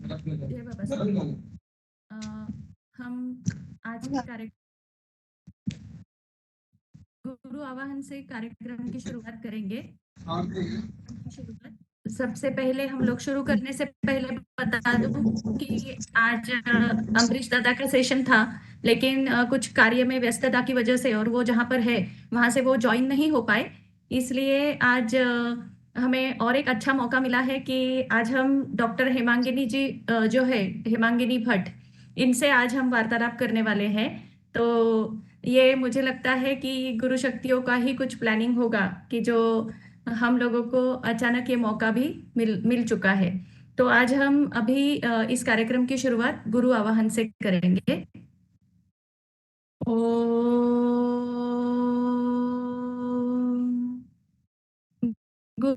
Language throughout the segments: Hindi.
जय बाबा स्वामी। हम आज के गुरु आवाहन से कार्यक्रम की शुरुआत करेंगे। सबसे पहले हम लोग शुरू करने से पहले बता दूं कि आज अम्बरीश दादा का सेशन था, लेकिन कुछ कार्य में व्यस्तता की वजह से और वो जहाँ पर है वहां से वो ज्वाइन नहीं हो पाए। इसलिए आज हमें और एक अच्छा मौका मिला है कि आज हम डॉक्टर हेमांगिनी जी जो है हेमांगिनी भट्ट, इनसे आज हम वार्तालाप करने वाले हैं। तो ये मुझे लगता है कि गुरु शक्तियों का ही कुछ प्लानिंग होगा कि जो हम लोगों को अचानक ये मौका भी मिल चुका है। तो आज हम अभी इस कार्यक्रम की शुरुआत गुरु आवाहन से करेंगे। ओम गुरु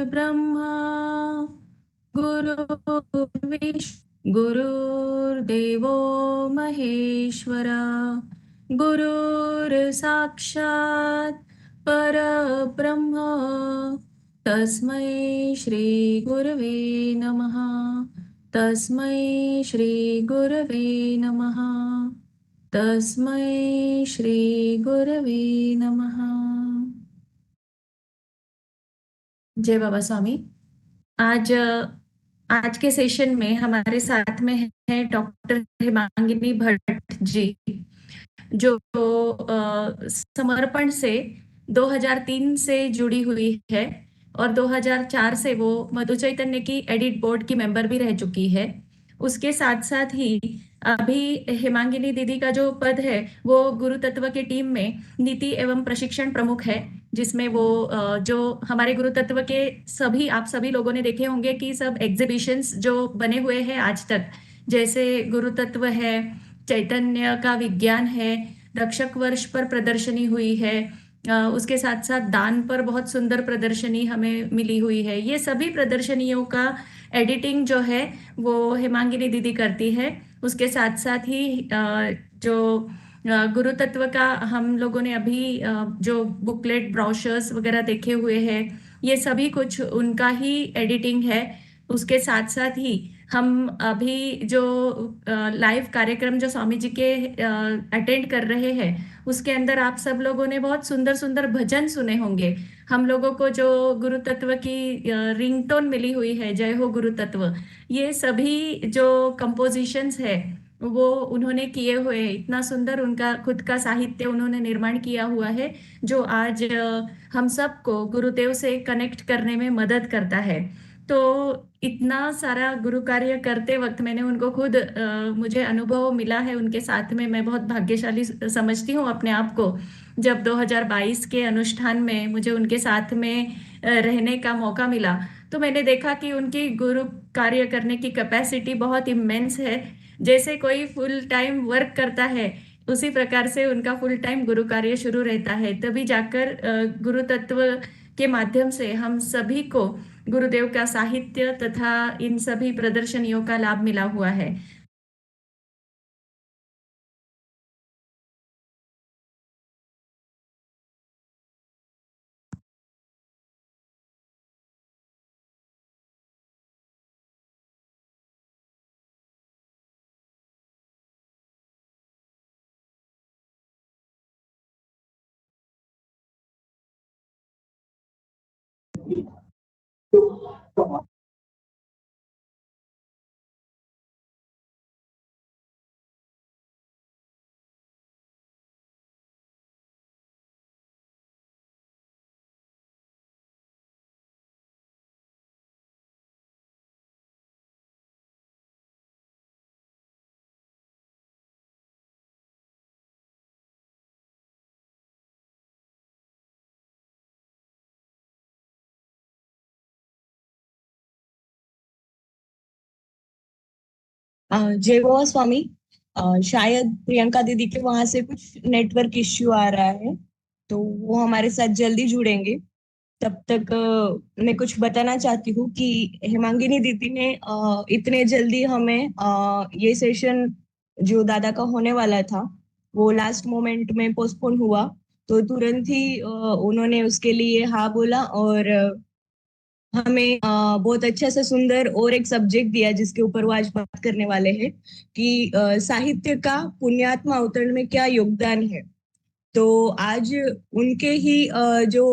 ब्रह्मा गुरु विष्णु गुरुर्देवो महेश्वरा गुरुर्साक्षात् परब्रह्म तस्मै श्री गुरवे नमः। तस्मै श्री गुरवे नमः। तस्मै श्री गुरवे नमः। जय बाबा स्वामी। आज के सेशन में हमारे साथ में है डॉक्टर हेमांगिनी भट्ट जी, जो समर्पण से 2003 से जुड़ी हुई है और 2004 से वो मधु चैतन्य की एडिट बोर्ड की मेंबर भी रह चुकी है। उसके साथ साथ ही अभी हेमांगिनी दीदी का जो पद है वो गुरु तत्व की टीम में नीति एवं प्रशिक्षण प्रमुख है, जिसमें वो जो हमारे गुरु तत्व के सभी आप सभी लोगों ने देखे होंगे कि सब एग्जीबिशंस जो बने हुए हैं आज तक, जैसे गुरु तत्व है, चैतन्य का विज्ञान है, रक्षक वर्ष पर प्रदर्शनी हुई है, उसके साथ साथ दान पर बहुत सुंदर प्रदर्शनी हमें मिली हुई है। ये सभी प्रदर्शनियों का एडिटिंग जो है वो हेमांगिनी दीदी करती है। उसके साथ साथ ही जो गुरु तत्व का हम लोगों ने अभी जो बुकलेट ब्रोशर्स वगैरह देखे हुए हैं, ये सभी कुछ उनका ही एडिटिंग है। उसके साथ साथ ही हम अभी जो लाइव कार्यक्रम जो स्वामी जी के अटेंड कर रहे हैं, उसके अंदर आप सब लोगों ने बहुत सुंदर सुंदर भजन सुने होंगे। हम लोगों को जो गुरु तत्व की रिंगटोन मिली हुई है, जय हो गुरु तत्व, ये सभी जो कंपोजिशंस है वो उन्होंने किए हुए हैं। इतना सुंदर उनका खुद का साहित्य उन्होंने निर्माण किया हुआ है, जो आज हम सबको गुरुदेव से कनेक्ट करने में मदद करता है। तो इतना सारा गुरु कार्य करते वक्त मैंने उनको खुद मुझे अनुभव मिला है उनके साथ में। मैं बहुत भाग्यशाली समझती हूँ अपने आप को, जब 2022 के अनुष्ठान में मुझे उनके साथ में रहने का मौका मिला, तो मैंने देखा कि उनकी गुरु कार्य करने की कैपेसिटी बहुत इमेंस है। जैसे कोई फुल टाइम वर्क करता है, उसी प्रकार से उनका फुल टाइम गुरु कार्य शुरू रहता है। तभी जाकर गुरु तत्व के माध्यम से हम सभी को गुरुदेव का साहित्य तथा इन सभी प्रदर्शनियों का लाभ मिला हुआ है। जय बाबा स्वामी। शायद प्रियंका दीदी के वहां से कुछ नेटवर्क इश्यू आ रहा है, तो वो हमारे साथ जल्दी जुड़ेंगे। तब तक मैं कुछ बताना चाहती हूँ कि हेमांगिनी दीदी ने इतने जल्दी हमें ये सेशन जो दादा का होने वाला था वो लास्ट मोमेंट में पोस्टपोन हुआ, तो तुरंत ही उन्होंने उसके लिए हाँ बोला, और हमें बहुत अच्छा सा सुंदर और एक सब्जेक्ट दिया जिसके ऊपर वो आज बात करने वाले हैं कि साहित्य का पुण्यात्मा अवतरण में क्या योगदान है। तो आज उनके ही जो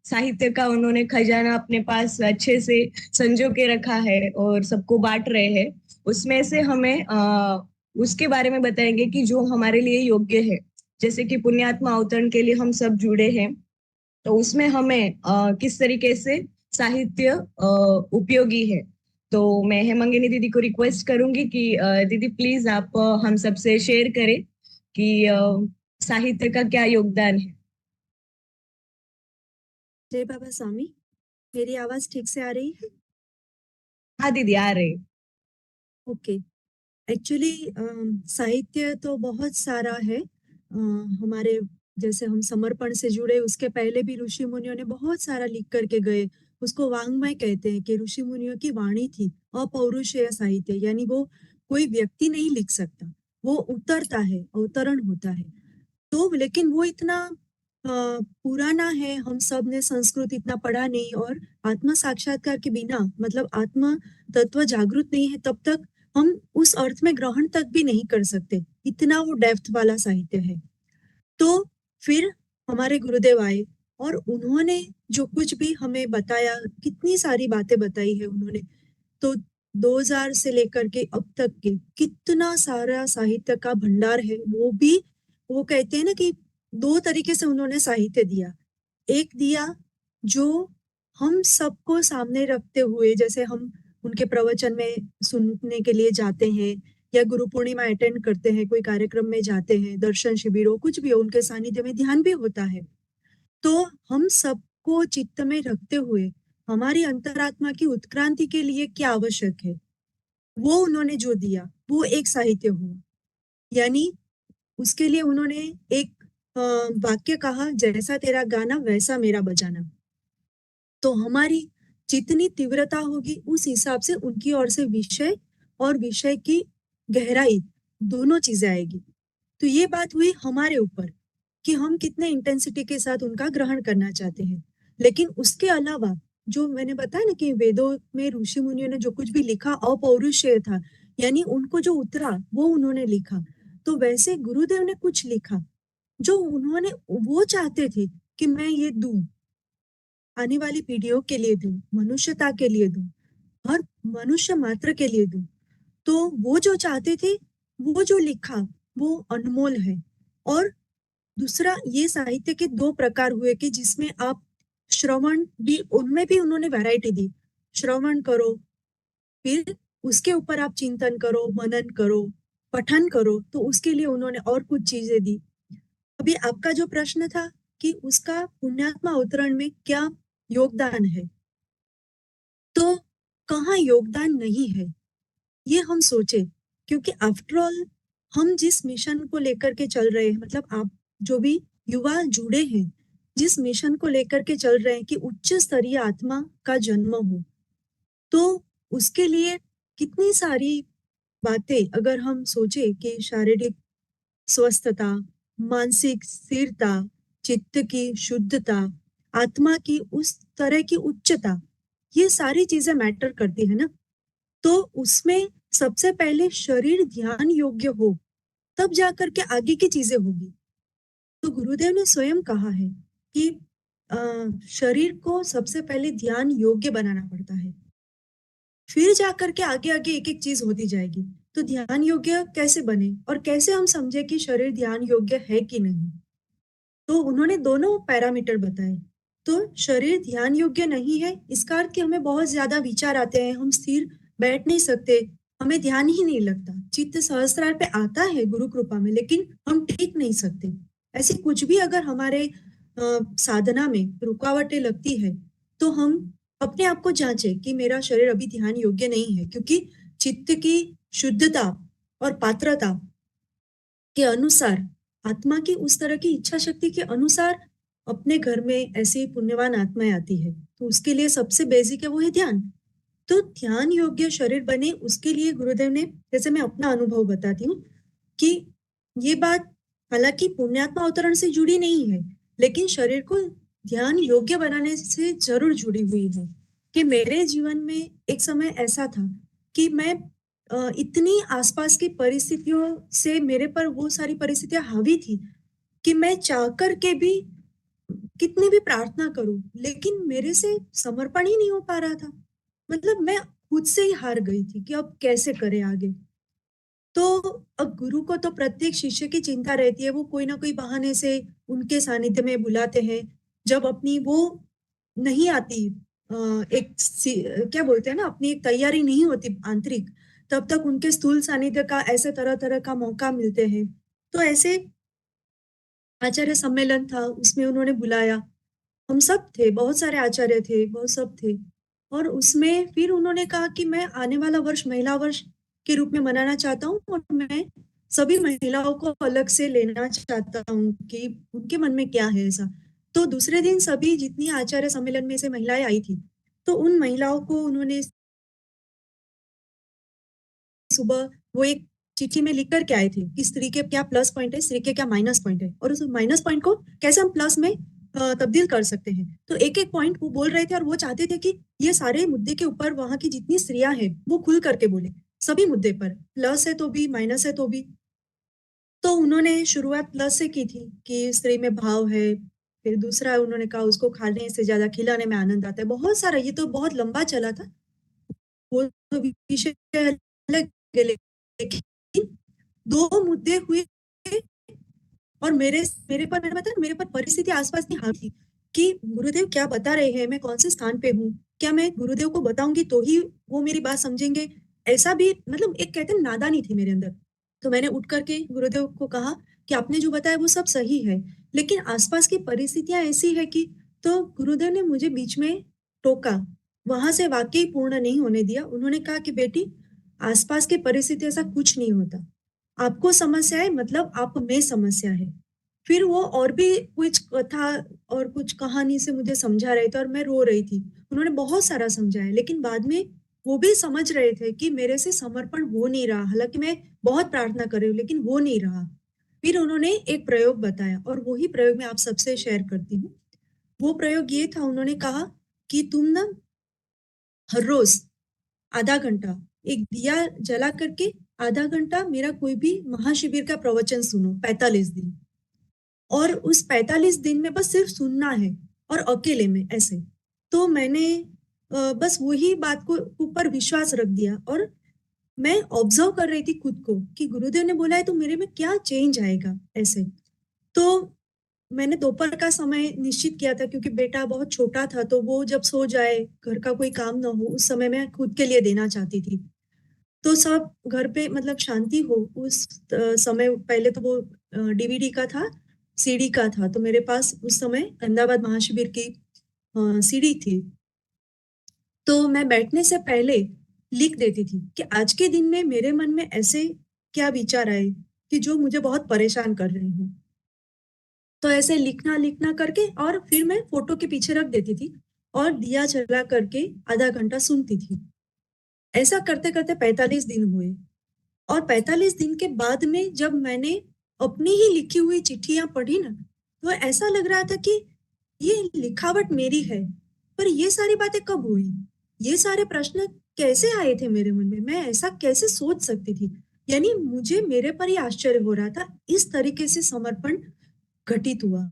साहित्य का उन्होंने खजाना अपने पास अच्छे से संजो के रखा है और सबको बांट रहे हैं, उसमें से हमें उसके बारे में बताएंगे कि जो हमारे लिए योग्य है। जैसे कि पुण्यात्मा अवतरण के लिए हम सब जुड़े हैं, तो उसमें हमें किस तरीके से साहित्य उपयोगी है। तो मैं हेमंगिनी दीदी को रिक्वेस्ट करूंगी कि दीदी प्लीज आप हम सबसे शेयर करें कि साहित्य का क्या योगदान है। जय बाबा स्वामी। मेरी आवाज ठीक से आ रही है? हाँ दीदी, आ रहे। ओके। एक्चुअली साहित्य तो बहुत सारा है। हमारे जैसे हम समर्पण से जुड़े, उसके पहले भी ऋषि मुनियों ने बहुत सारा लिख करके गए। उसको वाङ्मय कहते हैं कि ऋषि मुनियों की वाणी थी। अपौरुषेय साहित्य यानी वो कोई व्यक्ति नहीं लिख सकता, वो उतरता है, अवतरण होता है। तो लेकिन वो इतना पुराना है, हम सब ने संस्कृत इतना पढ़ा नहीं, और आत्म साक्षात्कार के बिना मतलब आत्म तत्व जागृत नहीं है तब तक हम उस अर्थ में ग्रहण तक भी नहीं कर सकते। इतना वो डेप्थ वाला साहित्य है। तो फिर हमारे गुरुदेव आए और उन्होंने जो कुछ भी हमें बताया, कितनी सारी बातें बताई है उन्होंने। तो 2000 से लेकर के अब तक के कितना सारा साहित्य का भंडार है। वो भी वो कहते हैं ना कि दो तरीके से उन्होंने साहित्य दिया। एक दिया जो हम सबको सामने रखते हुए, जैसे हम उनके प्रवचन में सुनने के लिए जाते हैं या गुरु पूर्णिमा अटेंड करते हैं, कोई कार्यक्रम में जाते हैं, दर्शन शिविरों कुछ भी हो, उनके सानिध्य में ध्यान भी होता है। तो हम सबको चित्त में रखते हुए हमारी अंतरात्मा की उत्क्रांति के लिए क्या आवश्यक है, वो उन्होंने जो दिया वो एक साहित्य हुआ। यानी उसके लिए उन्होंने एक वाक्य कहा, जैसा तेरा गाना वैसा मेरा बजाना। तो हमारी जितनी तीव्रता होगी उस हिसाब से उनकी ओर से विषय और विषय की गहराई दोनों चीजें आएगी। तो ये बात हुई हमारे ऊपर कि हम कितने इंटेंसिटी के साथ उनका ग्रहण करना चाहते हैं। लेकिन उसके अलावा जो मैंने बताया ना कि वेदों में ऋषि मुनियों ने जो कुछ भी लिखा अपौरुषेय था, यानी उनको जो उतरा वो उन्होंने लिखा। तो वैसे गुरुदेव ने कुछ लिखा जो उन्होंने वो चाहते थे कि मैं ये दूं, आने वाली पीढ़ियों के लिए दूं, मनुष्यता के लिए दूं, हर मनुष्य मात्र के लिए दूं। तो वो जो चाहते थे वो जो लिखा वो अनमोल है। और दूसरा, ये साहित्य के दो प्रकार हुए कि जिसमें आप श्रवण भी, उनमें भी उन्होंने वैरायटी दी। श्रवण करो, फिर उसके ऊपर आप चिंतन करो, मनन करो, पठन करो, तो उसके लिए उन्होंने और कुछ चीजें दी। अभी आपका जो प्रश्न था कि उसका पुण्यात्मा अवतरण में क्या योगदान है, तो कहाँ योगदान नहीं है ये हम सोचे। क्योंकि आफ्टर ऑल हम जिस मिशन को लेकर के चल रहे हैं, मतलब आप जो भी युवा जुड़े हैं, जिस मिशन को लेकर के चल रहे हैं कि उच्च स्तरीय आत्मा का जन्म हो, तो उसके लिए कितनी सारी बातें अगर हम सोचे कि शारीरिक स्वस्थता, मानसिक स्थिरता, चित्त की शुद्धता, आत्मा की उस तरह की उच्चता, ये सारी चीजें मैटर करती है ना। तो उसमें सबसे पहले शरीर ध्यान योग्य हो, तब जाकर के आगे की चीजें होगी। तो गुरुदेव ने स्वयं कहा है कि अ, शरीर को सबसे पहले ध्यान योग्य बनाना पड़ता है, फिर जाकर के आगे आगे एक एक चीज होती जाएगी। तो ध्यान योग्य कैसे बने और कैसे हम समझे कि शरीर ध्यान योग्य है कि नहीं, तो उन्होंने दोनों पैरामीटर बताए। तो शरीर ध्यान योग्य नहीं है, इसका अर्थ कि हमें बहुत ज्यादा विचार आते हैं, हम स्थिर बैठ नहीं सकते, हमें ध्यान ही नहीं लगता, चित्त सहस्त्रार पे आता है गुरु कृपा में, लेकिन हम टिक नहीं सकते। ऐसे कुछ भी अगर हमारे साधना में रुकावटें लगती है, तो हम अपने आप को जांचे कि मेरा शरीर अभी ध्यान योग्य नहीं है, क्योंकि चित्त की शुद्धता और पात्रता के अनुसार, आत्मा की उस तरह की इच्छा शक्ति के अनुसार अपने घर में ऐसी पुण्यवान आत्माएं आती है। तो उसके लिए सबसे बेसिक है वो है ध्यान। तो ध्यान योग्य शरीर बने उसके लिए गुरुदेव ने, जैसे मैं अपना अनुभव बताती हूँ कि ये बात हालांकि पुण्यात्मा अवतरण से जुड़ी नहीं है, लेकिन शरीर को ध्यान योग्य बनाने से जरूर जुड़ी हुई है। कि मेरे जीवन में एक समय ऐसा था कि मैं इतनी आसपास की परिस्थितियों से मेरे पर वो सारी परिस्थितियां हावी थी कि मैं चाह कर के भी कितनी भी प्रार्थना करूं, लेकिन मेरे से समर्पण ही नहीं हो पा रहा था। मतलब मैं खुद से ही हार गई थी कि अब कैसे करें आगे। तो अब गुरु को तो प्रत्येक शिष्य की चिंता रहती है, वो कोई ना कोई बहाने से उनके सानिध्य में बुलाते हैं। जब अपनी वो नहीं आती, क्या बोलते हैं ना, अपनी एक तैयारी नहीं होती आंतरिक, तब तक उनके स्थूल सानिध्य का ऐसे तरह तरह का मौका मिलते हैं। तो ऐसे आचार्य सम्मेलन था, उसमें उन्होंने बुलाया। हम सब थे, बहुत सारे आचार्य थे, बहुत सब थे। और उसमें फिर उन्होंने कहा कि मैं आने वाला वर्ष महिला वर्ष के रूप में मनाना चाहता हूँ, और मैं सभी महिलाओं को अलग से लेना चाहता हूँ कि उनके मन में क्या है ऐसा। तो दूसरे दिन सभी जितनी आचार्य सम्मेलन में से महिलाएं आई थी, तो उन महिलाओं को उन्होंने सुबह वो एक चिट्ठी में लिख कर के आए थे कि स्त्री के क्या प्लस पॉइंट है, स्त्री के क्या माइनस पॉइंट है, और उस माइनस पॉइंट को कैसे हम प्लस में तब्दील कर सकते हैं। तो एक एक पॉइंट वो बोल रहे थे, और वो चाहते थे कि ये सारे मुद्दे के ऊपर वहां की जितनी स्त्रियां हैं वो खुल करके बोले, सभी मुद्दे पर, प्लस है तो भी, माइनस है तो भी। तो उन्होंने शुरुआत प्लस से की थी कि स्त्री में भाव है। फिर दूसरा उन्होंने कहा उसको खाने से ज्यादा खिलाने में आनंद आता है। बहुत सारा, ये तो बहुत लंबा चला था, वो तो विषय अलग है, लेकिन दो मुद्दे हुए। और मेरे मेरे पर, मैंने बताया मेरे पर परिस्थिति आसपास की हावी थी कि गुरुदेव क्या बता रहे हैं, मैं कौन से स्थान पे हूँ, क्या मैं गुरुदेव को बताऊंगी तो ही वो मेरी बात समझेंगे। ऐसा भी, मतलब एक कहते हैं नादानी थी मेरे अंदर। तो मैंने उठ करके गुरुदेव को कहा कि आपने जो बताया वो सब सही है, लेकिन आसपास की परिस्थितियां ऐसी है कि। तो गुरुदेव ने मुझे बीच में टोका, वहां से वाकई पूर्ण नहीं होने दिया। उन्होंने कहा कि बेटी, आसपास की परिस्थिति ऐसा कुछ नहीं होता, आपको समस्या है मतलब आप में समस्या है। फिर वो और भी कुछ कथा और कुछ कहानी से मुझे समझा रहे थे, और मैं रो रही थी। उन्होंने बहुत सारा समझाया, लेकिन बाद में वो भी समझ रहे थे कि मेरे से समर्पण हो नहीं रहा, हालांकि मैं बहुत प्रार्थना कर रही हूँ लेकिन हो नहीं रहा। फिर उन्होंने एक प्रयोग बताया, और वही प्रयोग मैं आप सबसे शेयर करती हूँ। वो प्रयोग ये था, उन्होंने कहा कि तुम ना हर रोज आधा घंटा एक दिया जला करके आधा घंटा मेरा कोई भी महाशिविर का प्रवचन सुनो, 45 दिन। और उस 45 दिन में बस सिर्फ सुनना है, और अकेले में ऐसे। तो मैंने बस वही बात को ऊपर विश्वास रख दिया, और मैं ऑब्जर्व कर रही थी खुद को कि गुरुदेव ने बोला है तो मेरे में क्या चेंज आएगा ऐसे। तो मैंने दोपहर का समय निश्चित किया था, क्योंकि बेटा बहुत छोटा था, तो वो जब सो जाए, घर का कोई काम ना हो, उस समय मैं खुद के लिए देना चाहती थी। तो सब घर पे मतलब शांति हो उस समय। पहले तो वो डीवीडी का था, सीडी का था, तो मेरे पास उस समय अहमदाबाद महाशिविर की सीडी थी। तो मैं बैठने से पहले लिख देती थी कि आज के दिन में मेरे मन में ऐसे क्या विचार आए कि जो मुझे बहुत परेशान कर रहे हैं। तो ऐसे लिखना लिखना करके, और फिर मैं फोटो के पीछे रख देती थी, और दिया जला करके आधा घंटा सुनती थी। ऐसा करते करते 45 दिन हुए। और 45 दिन के बाद में जब मैंने अपनी ही लिखी हुई चिट्ठियां पढ़ी ना, तो ऐसा लग रहा था कि ये लिखावट मेरी है। पर ये सारी बातें कब हुई, ये सारे प्रश्न कैसे आए थे मेरे मन में, मैं ऐसा कैसे सोच सकती थी। यानी मुझे मेरे पर ही आश्चर्य हो रहा था, इस तरीके से समर्पण घटित हुआ।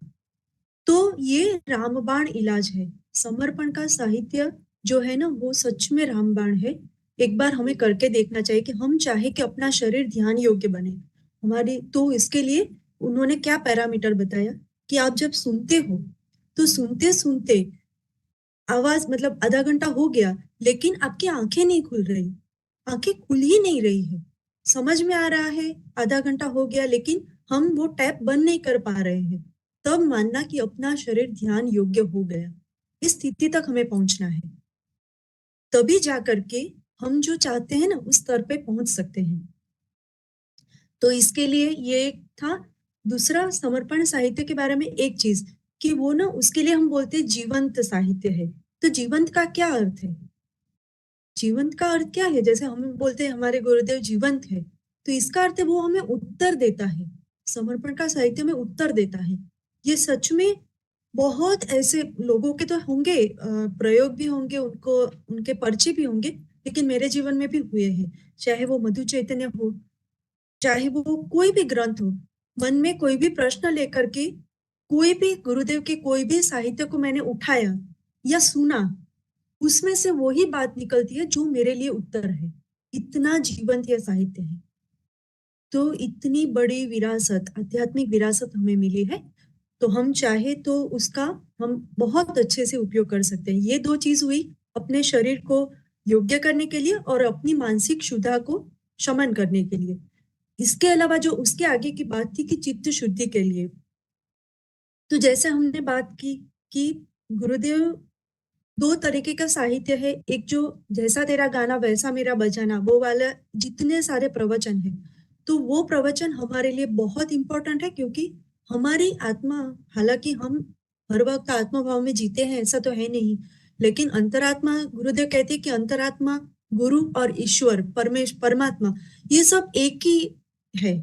तो ये रामबाण इलाज है। समर्पण का साहित्य जो है ना, वो सच में रामबाण है। एक बार हमें करके देखना चाहिए कि हम चाहे कि अपना शरीर ध्यान योग्य बने हमारे। तो इसके लिए उन्होंने क्या पैरामीटर बताया कि आप जब सुनते हो, तो सुनते सुनते आवाज, मतलब आधा घंटा हो गया लेकिन आपकी आंखें नहीं खुल रही, आंखें खुल ही नहीं रही है। समझ में आ रहा है आधा घंटा हो गया, लेकिन हम वो टैप बंद नहीं कर पा रहे हैं। तब मानना कि अपना शरीर ध्यान योग्य हो गया। इस स्थिति तक हमें पहुंचना है, तभी जा करके हम जो चाहते हैं ना उस स्तर पे पहुंच सकते हैं। तो इसके लिए ये था। दूसरा, समर्पण साहित्य के बारे में एक चीज, कि वो ना, उसके लिए हम बोलते हैं जीवंत साहित्य है। तो जीवंत का क्या अर्थ है? जीवंत का अर्थ क्या है? जैसे हम बोलते हैं हमारे गुरुदेव जीवंत है, तो इसका अर्थ है वो हमें उत्तर देता है। समर्पण का साहित्य में उत्तर देता है। ये सच में बहुत ऐसे लोगों के तो होंगे, प्रयोग भी होंगे, उनको उनके पर्चे भी होंगे, लेकिन मेरे जीवन में भी हुए हैं। चाहे वो मधु चैतन्य हो, चाहे वो कोई भी ग्रंथ हो, मन में कोई भी प्रश्न लेकर के कोई भी गुरुदेव के कोई भी साहित्य को मैंने उठाया या सुना, उसमें से वही बात निकलती है जो मेरे लिए उत्तर है। इतना जीवंत यह साहित्य है। तो इतनी बड़ी विरासत, आध्यात्मिक विरासत हमें मिली है, तो हम चाहे तो उसका हम बहुत अच्छे से उपयोग कर सकते हैं। ये दो चीज हुई, अपने शरीर को योग्य करने के लिए और अपनी मानसिक क्षुधा को शमन करने के लिए। इसके अलावा जो उसके आगे की बात थी कि चित्त शुद्धि के लिए, तो जैसे हमने बात की कि गुरुदेव दो तरीके का साहित्य है। एक जो जैसा तेरा गाना वैसा मेरा बजाना, वो वाला जितने सारे प्रवचन है, तो वो प्रवचन हमारे लिए बहुत इंपॉर्टेंट है, क्योंकि हमारी आत्मा, हालांकि हम हर वक्त आत्मा भाव में जीते हैं ऐसा तो है नहीं, लेकिन अंतरात्मा, गुरुदेव कहते हैं कि अंतरात्मा, गुरु और ईश्वर, परमात्मा, ये सब एक ही है।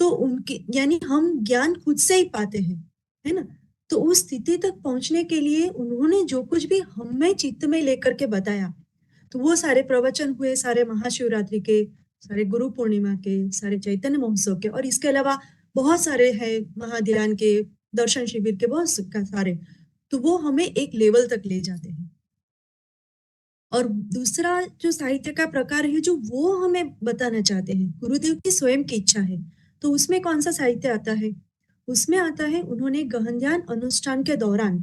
तो उनके यानी हम ज्ञान खुद से ही पाते हैं, है ना। तो उस स्थिति तक पहुंचने के लिए उन्होंने जो कुछ भी हमें चित्त में लेकर के बताया, तो वो सारे प्रवचन हुए, सारे महाशिवरात्रि के, सारे गुरु पूर्णिमा के, सारे चैतन्य महोत्सव के, और इसके अलावा बहुत सारे हैं महाध्यान के, दर्शन शिविर के, बहुत सारे। तो वो हमें एक लेवल तक ले जाते हैं। और दूसरा जो साहित्य का प्रकार है जो वो हमें बताना चाहते हैं, गुरुदेव की स्वयं की इच्छा है, तो उसमें कौन सा साहित्य आता है? उसमें आता है, उन्होंने गहन ध्यान अनुष्ठान के दौरान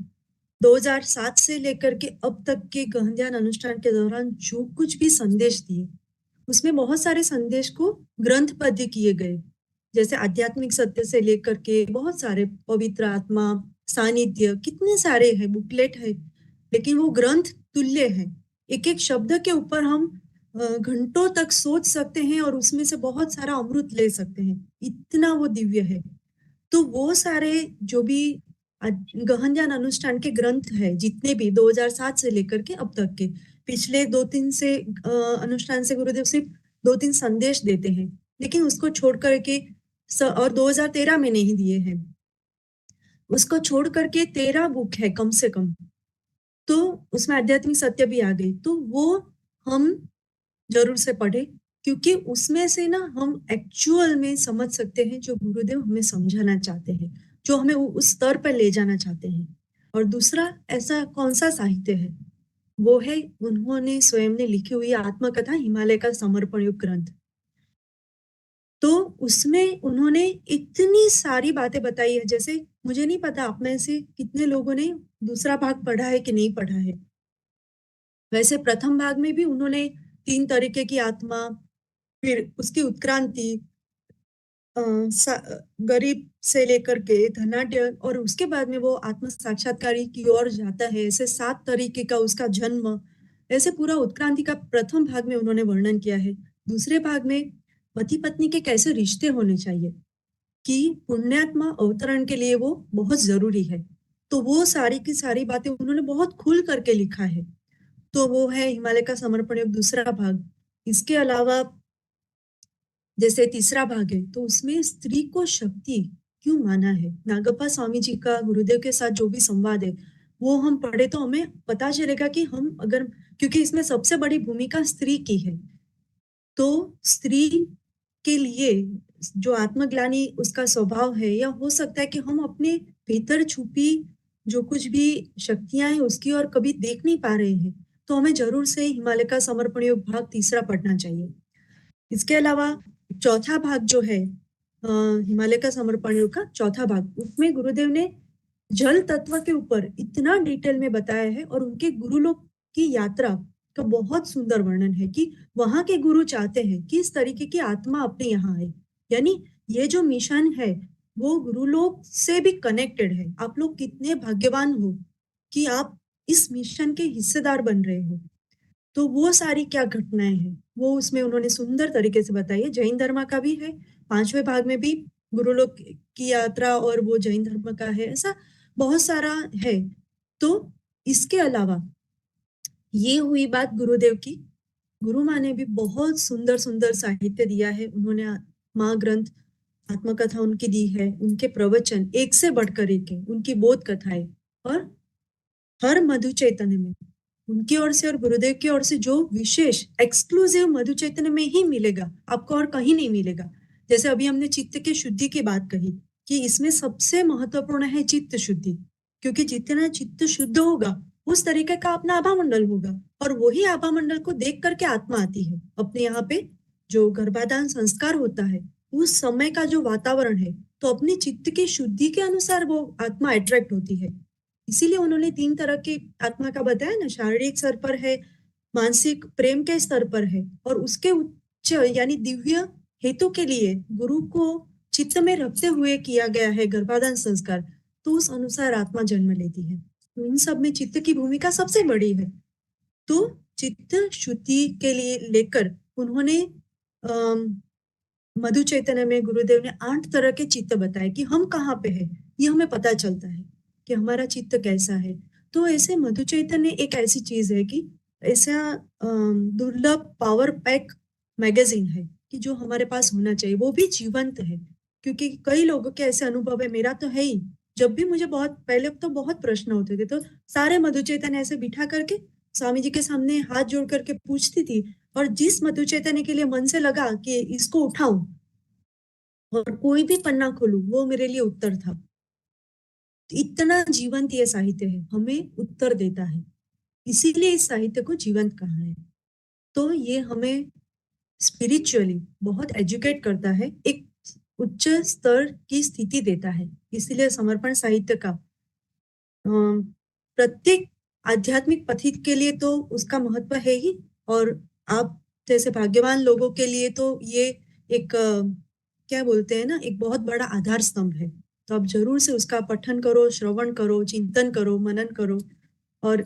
2007 से लेकर के अब तक के गहन ध्यान अनुष्ठान के दौरान जो कुछ भी संदेश दिए, उसमें बहुत सारे संदेश को ग्रंथबद्ध किए गए। जैसे आध्यात्मिक सत्य से लेकर के बहुत सारे, पवित्र आत्मा, सानिध्य, कितने सारे हैं, बुकलेट है, लेकिन वो ग्रंथ तुल्य है। एक एक शब्द के ऊपर हम घंटों तक सोच सकते हैं और उसमें से बहुत सारा अमृत ले सकते हैं, इतना वो दिव्य है। तो वो सारे जो भी गहन ज्ञान अनुष्ठान के ग्रंथ है, जितने भी 2007 से लेकर के अब तक के, पिछले 2-3 से अनुष्ठान से गुरुदेव सिर्फ 2-3 संदेश देते हैं, लेकिन उसको छोड़ करके और 2013 में नहीं दिए हैं, उसको छोड़ करके 13 बुक है कम से कम, तो उसमें आध्यात्मिक सत्य भी आ गई। तो वो हम जरूर से पढ़े, क्योंकि उसमें से ना हम एक्चुअल में समझ सकते हैं जो गुरुदेव हमें समझाना चाहते हैं, जो हमें उस स्तर पर ले जाना चाहते हैं। और दूसरा ऐसा कौन सा साहित्य है, वो है उन्होंने स्वयं ने लिखी हुई आत्मकथा हिमालय का समर्पण युग ग्रंथ। तो उसमें उन्होंने इतनी सारी बातें बताई है, जैसे मुझे नहीं पता आप में से कितने लोगों ने दूसरा भाग पढ़ा है कि नहीं पढ़ा है। वैसे प्रथम भाग में भी उन्होंने 3 तरीके की आत्मा, फिर उसकी उत्क्रांति, गरीब से लेकर के धनाढ्य, और उसके बाद में वो आत्म साक्षात्कारी की ओर जाता है, ऐसे 7 तरीके का उसका जन्म, ऐसे पूरा उत्क्रांति का प्रथम भाग में उन्होंने वर्णन किया है। दूसरे भाग में पति पत्नी के कैसे रिश्ते होने चाहिए, कि पुण्यात्मा अवतरण के लिए वो बहुत जरूरी है। तो वो सारी की सारी बातें उन्होंने बहुत खुल करके लिखा है। तो वो है हिमालय का समर्पण योग दूसरा भाग। इसके अलावा जैसे तीसरा भाग है, तो उसमें स्त्री को शक्ति क्यों माना है, नागप्पा स्वामी जी का गुरुदेव के साथ जो भी संवाद है, वो हम पढ़े तो हमें पता चलेगा कि हम अगर, क्योंकि इसमें सबसे बड़ी भूमिका स्त्री की है, तो स्त्री के लिए जो आत्मग्लानि उसका स्वभाव है, या हो सकता है कि हम अपने भीतर छुपी जो कुछ भी शक्तियां हैं उसकी और कभी देख नहीं पा रहे हैं, तो हमें जरूर से हिमालय का समर्पण योग भाग तीसरा पढ़ना चाहिए। इसके अलावा चौथा भाग जो है हिमालय का समर्पण योग का चौथा भाग, उसमें गुरुदेव ने जल तत्व के ऊपर इतना डिटेल में बताया है, और उनके गुरु लोग की यात्रा का बहुत सुंदर वर्णन है, कि वहां के गुरु चाहते हैं कि इस तरीके की आत्मा अपने यहाँ आए, यानी ये जो मिशन है वो गुरु लोग से भी कनेक्टेड है। आप लोग कितने भाग्यवान हो कि आप इस मिशन के हिस्सेदार बन रहे हो। तो वो सारी क्या घटनाएं हैं वो उसमें उन्होंने सुंदर तरीके से बताई है। जैन धर्म का भी है, 5वें भाग में भी गुरु लोग की यात्रा और वो जैन धर्म का है, ऐसा बहुत सारा है। तो इसके अलावा ये हुई बात गुरुदेव की। गुरु माँ ने भी बहुत सुंदर सुंदर साहित्य दिया है। उन्होंने महाग्रंथ आत्मकथा उनकी दी है, उनके प्रवचन एक से बढ़कर एक है, उनकी बोध कथाएं, और हर मधु चैतन्य में उनकी ओर से और गुरुदेव की ओर से जो विशेष एक्सक्लूसिव मधु चैतन्य में ही मिलेगा, आपको और कहीं नहीं मिलेगा। जैसे अभी हमने चित्त की शुद्धि की बात कही कि इसमें सबसे महत्वपूर्ण है चित्त शुद्धि, क्योंकि जितना चित्त शुद्ध होगा उस तरीके का अपना आभा मंडल होगा, और वही आभा मंडल को देख करके आत्मा आती है। अपने यहाँ पे जो गर्भाधान संस्कार होता है उस समय का जो वातावरण है, तो अपनी चित्त की शुद्धि के अनुसार वो आत्मा अट्रैक्ट होती है। इसीलिए उन्होंने 3 तरह की आत्मा का बताया ना, शारीरिक स्तर पर है, मानसिक प्रेम के स्तर पर है, और उसके उच्च यानी दिव्य हेतु के लिए गुरु को चित्त में रखते हुए किया गया है गर्भाधान संस्कार, तो उस अनुसार आत्मा जन्म लेती है। तो इन सब में चित्त की भूमिका सबसे बड़ी है। तो चित्त शुद्धि के लिए लेकर उन्होंने मधु चैतन्य में गुरुदेव ने 8 तरह के चित्त बताए कि हम कहाँ पे है, ये हमें पता चलता है कि हमारा चित्त कैसा है। तो ऐसे मधु चैतन्य एक ऐसी चीज है कि ऐसा दुर्लभ पावर पैक मैगजीन है कि जो हमारे पास होना चाहिए, वो भी जीवंत है। क्योंकि कई लोगों के ऐसे अनुभव है, मेरा तो है ही, जब भी मुझे बहुत पहले तो बहुत प्रश्न होते थे, तो सारे मधु चैतन्य ऐसे बिठा करके स्वामी जी के सामने हाथ जोड़ करके पूछती थी, और जिस मधु चैतन्य के लिए मन से लगा कि इसको उठाऊं और कोई भी पन्ना खोलूं, वो मेरे लिए उत्तर था। इतना जीवंत ये साहित्य है, हमें उत्तर देता है, इसीलिए इस साहित्य को जीवंत कहा है। तो ये हमें स्पिरिचुअली बहुत एजुकेट करता है, एक उच्च स्तर की स्थिति देता है। इसीलिए समर्पण साहित्य का प्रत्येक आध्यात्मिक पथित के लिए तो उसका महत्व है ही, और आप जैसे भाग्यवान लोगों के लिए तो ये एक क्या बोलते हैं ना, एक बहुत बड़ा आधार स्तंभ है। तो आप जरूर से उसका पठन करो, श्रवण करो, चिंतन करो, मनन करो, और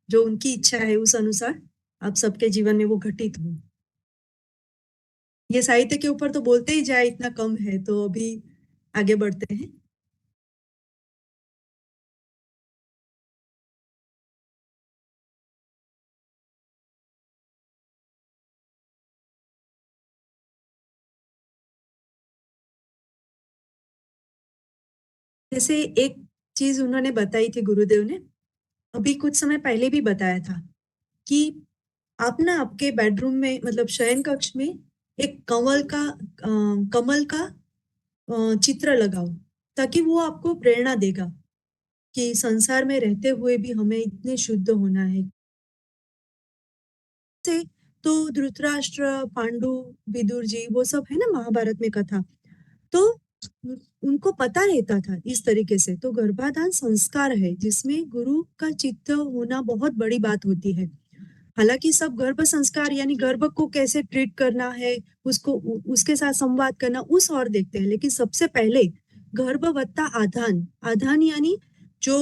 जो उनकी इच्छा है उस अनुसार आप सबके जीवन में वो घटित हो। ये साहित्य के ऊपर तो बोलते ही जाए, इतना कम है, तो अभी आगे बढ़ते हैं। जैसे एक चीज उन्होंने बताई थी गुरुदेव ने, अभी कुछ समय पहले भी बताया था कि आप ना आपके बेडरूम में, मतलब शयन कक्ष में, एक कमल का चित्र लगाओ, ताकि वो आपको प्रेरणा देगा कि संसार में रहते हुए भी हमें इतने शुद्ध होना है। से तो धृतराष्ट्र, पांडु, विदुर जी, वो सब है ना महाभारत में कथा, तो उनको पता रहता था इस तरीके से। तो गर्भाधान संस्कार है जिसमें गुरु का चित्त होना बहुत बड़ी बात होती है। हालांकि सब गर्भ संस्कार यानी गर्भ को कैसे ट्रीट करना है, उसको उसके साथ संवाद करना, उस और देखते हैं, लेकिन सबसे पहले गर्भवत्ता आधान, आधान यानी जो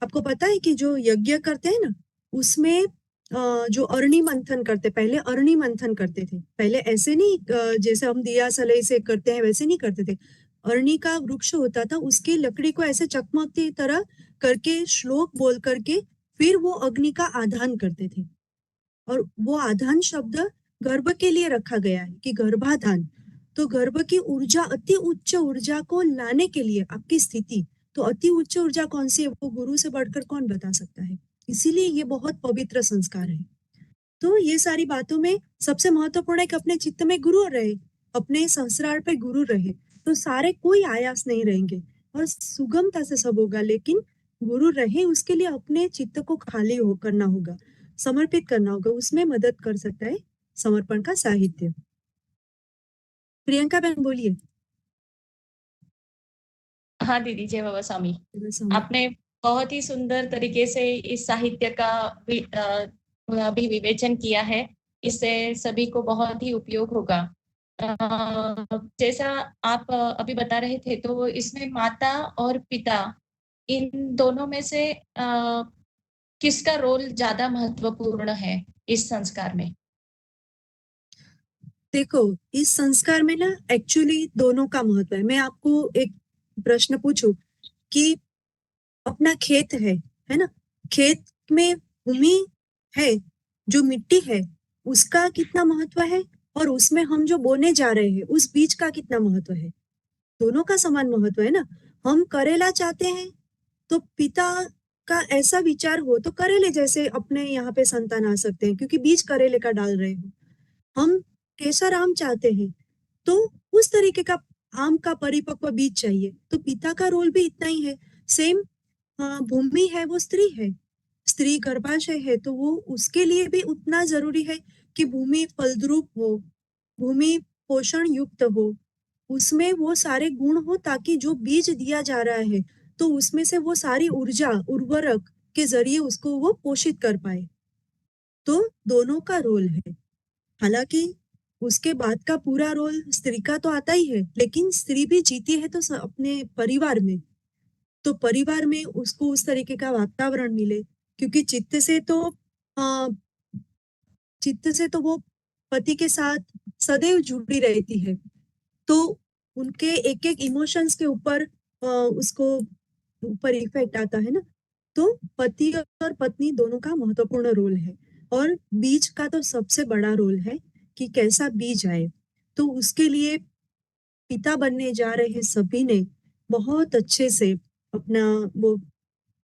आपको पता है कि जो यज्ञ करते हैं ना, उसमें जो अरणि मंथन करते, पहले अरणि मंथन करते थे। पहले ऐसे नहीं जैसे हम दिया सलाई से करते हैं वैसे नहीं करते थे। अरणि का वृक्ष होता था, उसकी लकड़ी को ऐसे चकमकती तरह करके श्लोक बोल करके फिर वो अग्नि का आधान करते थे। और वो आधान शब्द गर्भ के लिए रखा गया है कि गर्भाधान, तो गर्भ की ऊर्जा, अति उच्च ऊर्जा को लाने के लिए आपकी स्थिति, तो अति उच्च ऊर्जा कौन सी है वो गुरु से बढ़कर कौन बता सकता है। इसीलिए ये बहुत पवित्र संस्कार है। तो ये सारी बातों में सबसे महत्वपूर्ण है कि अपने चित्त में गुरु रहे, अपने संस्कार पे गुरु रहे, तो सारे कोई आयास नहीं रहेंगे और सुगमता से सब होगा। लेकिन गुरु रहे उसके लिए अपने चित्त को खाली करना होगा, समर्पित करना होगा, उसमें मदद कर सकता है समर्पण का साहित्य। प्रियंका बहन बोलिए। हाँ दीदी, जय बाबा स्वामी। आपने बहुत ही सुंदर तरीके से इस साहित्य का भी विवेचन किया है, इससे सभी को बहुत ही उपयोग होगा। जैसा आप अभी बता रहे थे, तो इसमें माता और पिता, इन दोनों में से किसका रोल ज्यादा महत्वपूर्ण है इस संस्कार में? देखो, इस संस्कार में ना एक्चुअली दोनों का महत्व है। मैं आपको एक प्रश्न पूछूं कि अपना खेत है ना, खेत में भूमि है, जो मिट्टी है उसका कितना महत्व है, और उसमें हम जो बोने जा रहे हैं उस बीज का कितना महत्व है। दोनों का समान महत्व है ना। हम करेला चाहते हैं तो पिता का ऐसा विचार हो तो करेले जैसे अपने यहाँ पे संतान आ सकते हैं, क्योंकि बीज करेले का डाल रहे हो। हम केसर आम चाहते हैं, तो उस तरीके का आम का परिपक्व बीज चाहिए, तो पिता का रोल भी इतना ही है। सेम भूमि है, वो स्त्री है, स्त्री गर्भाशय है, तो वो उसके लिए भी उतना जरूरी है कि भूमि फलद्रुप हो, भूमि पोषण युक्त हो, उसमें वो सारे गुण हो, ताकि जो बीज दिया जा रहा है तो उसमें से वो सारी ऊर्जा उर्वरक के जरिए उसको वो पोषित कर पाए। तो दोनों का रोल है। हालांकि उसके बाद का पूरा रोल स्त्री का तो आता ही है, लेकिन स्त्री भी जीती है तो अपने परिवार में, तो परिवार में उसको उस तरीके का वातावरण मिले, क्योंकि अ, चित्त से तो वो पति के साथ सदैव जुड़ी रहती है, तो उनके एक एक इमोशंस के ऊपर उसको ऊपर इफेक्ट आता है ना। तो पति और पत्नी दोनों का महत्वपूर्ण रोल है, और बीज का तो सबसे बड़ा रोल है कि कैसा बीज आए। तो उसके लिए पिता बनने जा रहे सभी ने बहुत अच्छे से अपना वो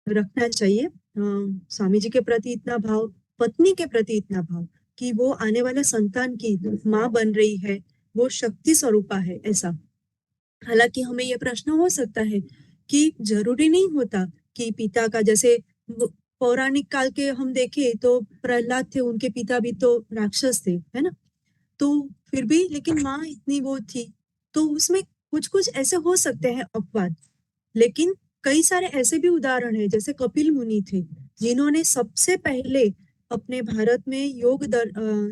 रखना चाहिए, स्वामी जी के प्रति इतना भाव, पत्नी के प्रति इतना भाव कि वो आने वाले संतान की माँ बन रही है, वो शक्ति स्वरूपा है ऐसा। हालांकि हमें ये प्रश्न हो सकता है कि जरूरी नहीं होता कि पिता का, जैसे पौराणिक काल के हम देखें तो प्रहलाद थे, उनके पिता भी तो राक्षस थे, है ना। तो फिर भी लेकिन माँ इतनी वो थी, तो उसमें कुछ कुछ ऐसे हो सकते हैं अपवाद, लेकिन कई सारे ऐसे भी उदाहरण है, जैसे कपिल मुनि थे, जिन्होंने सबसे पहले अपने भारत में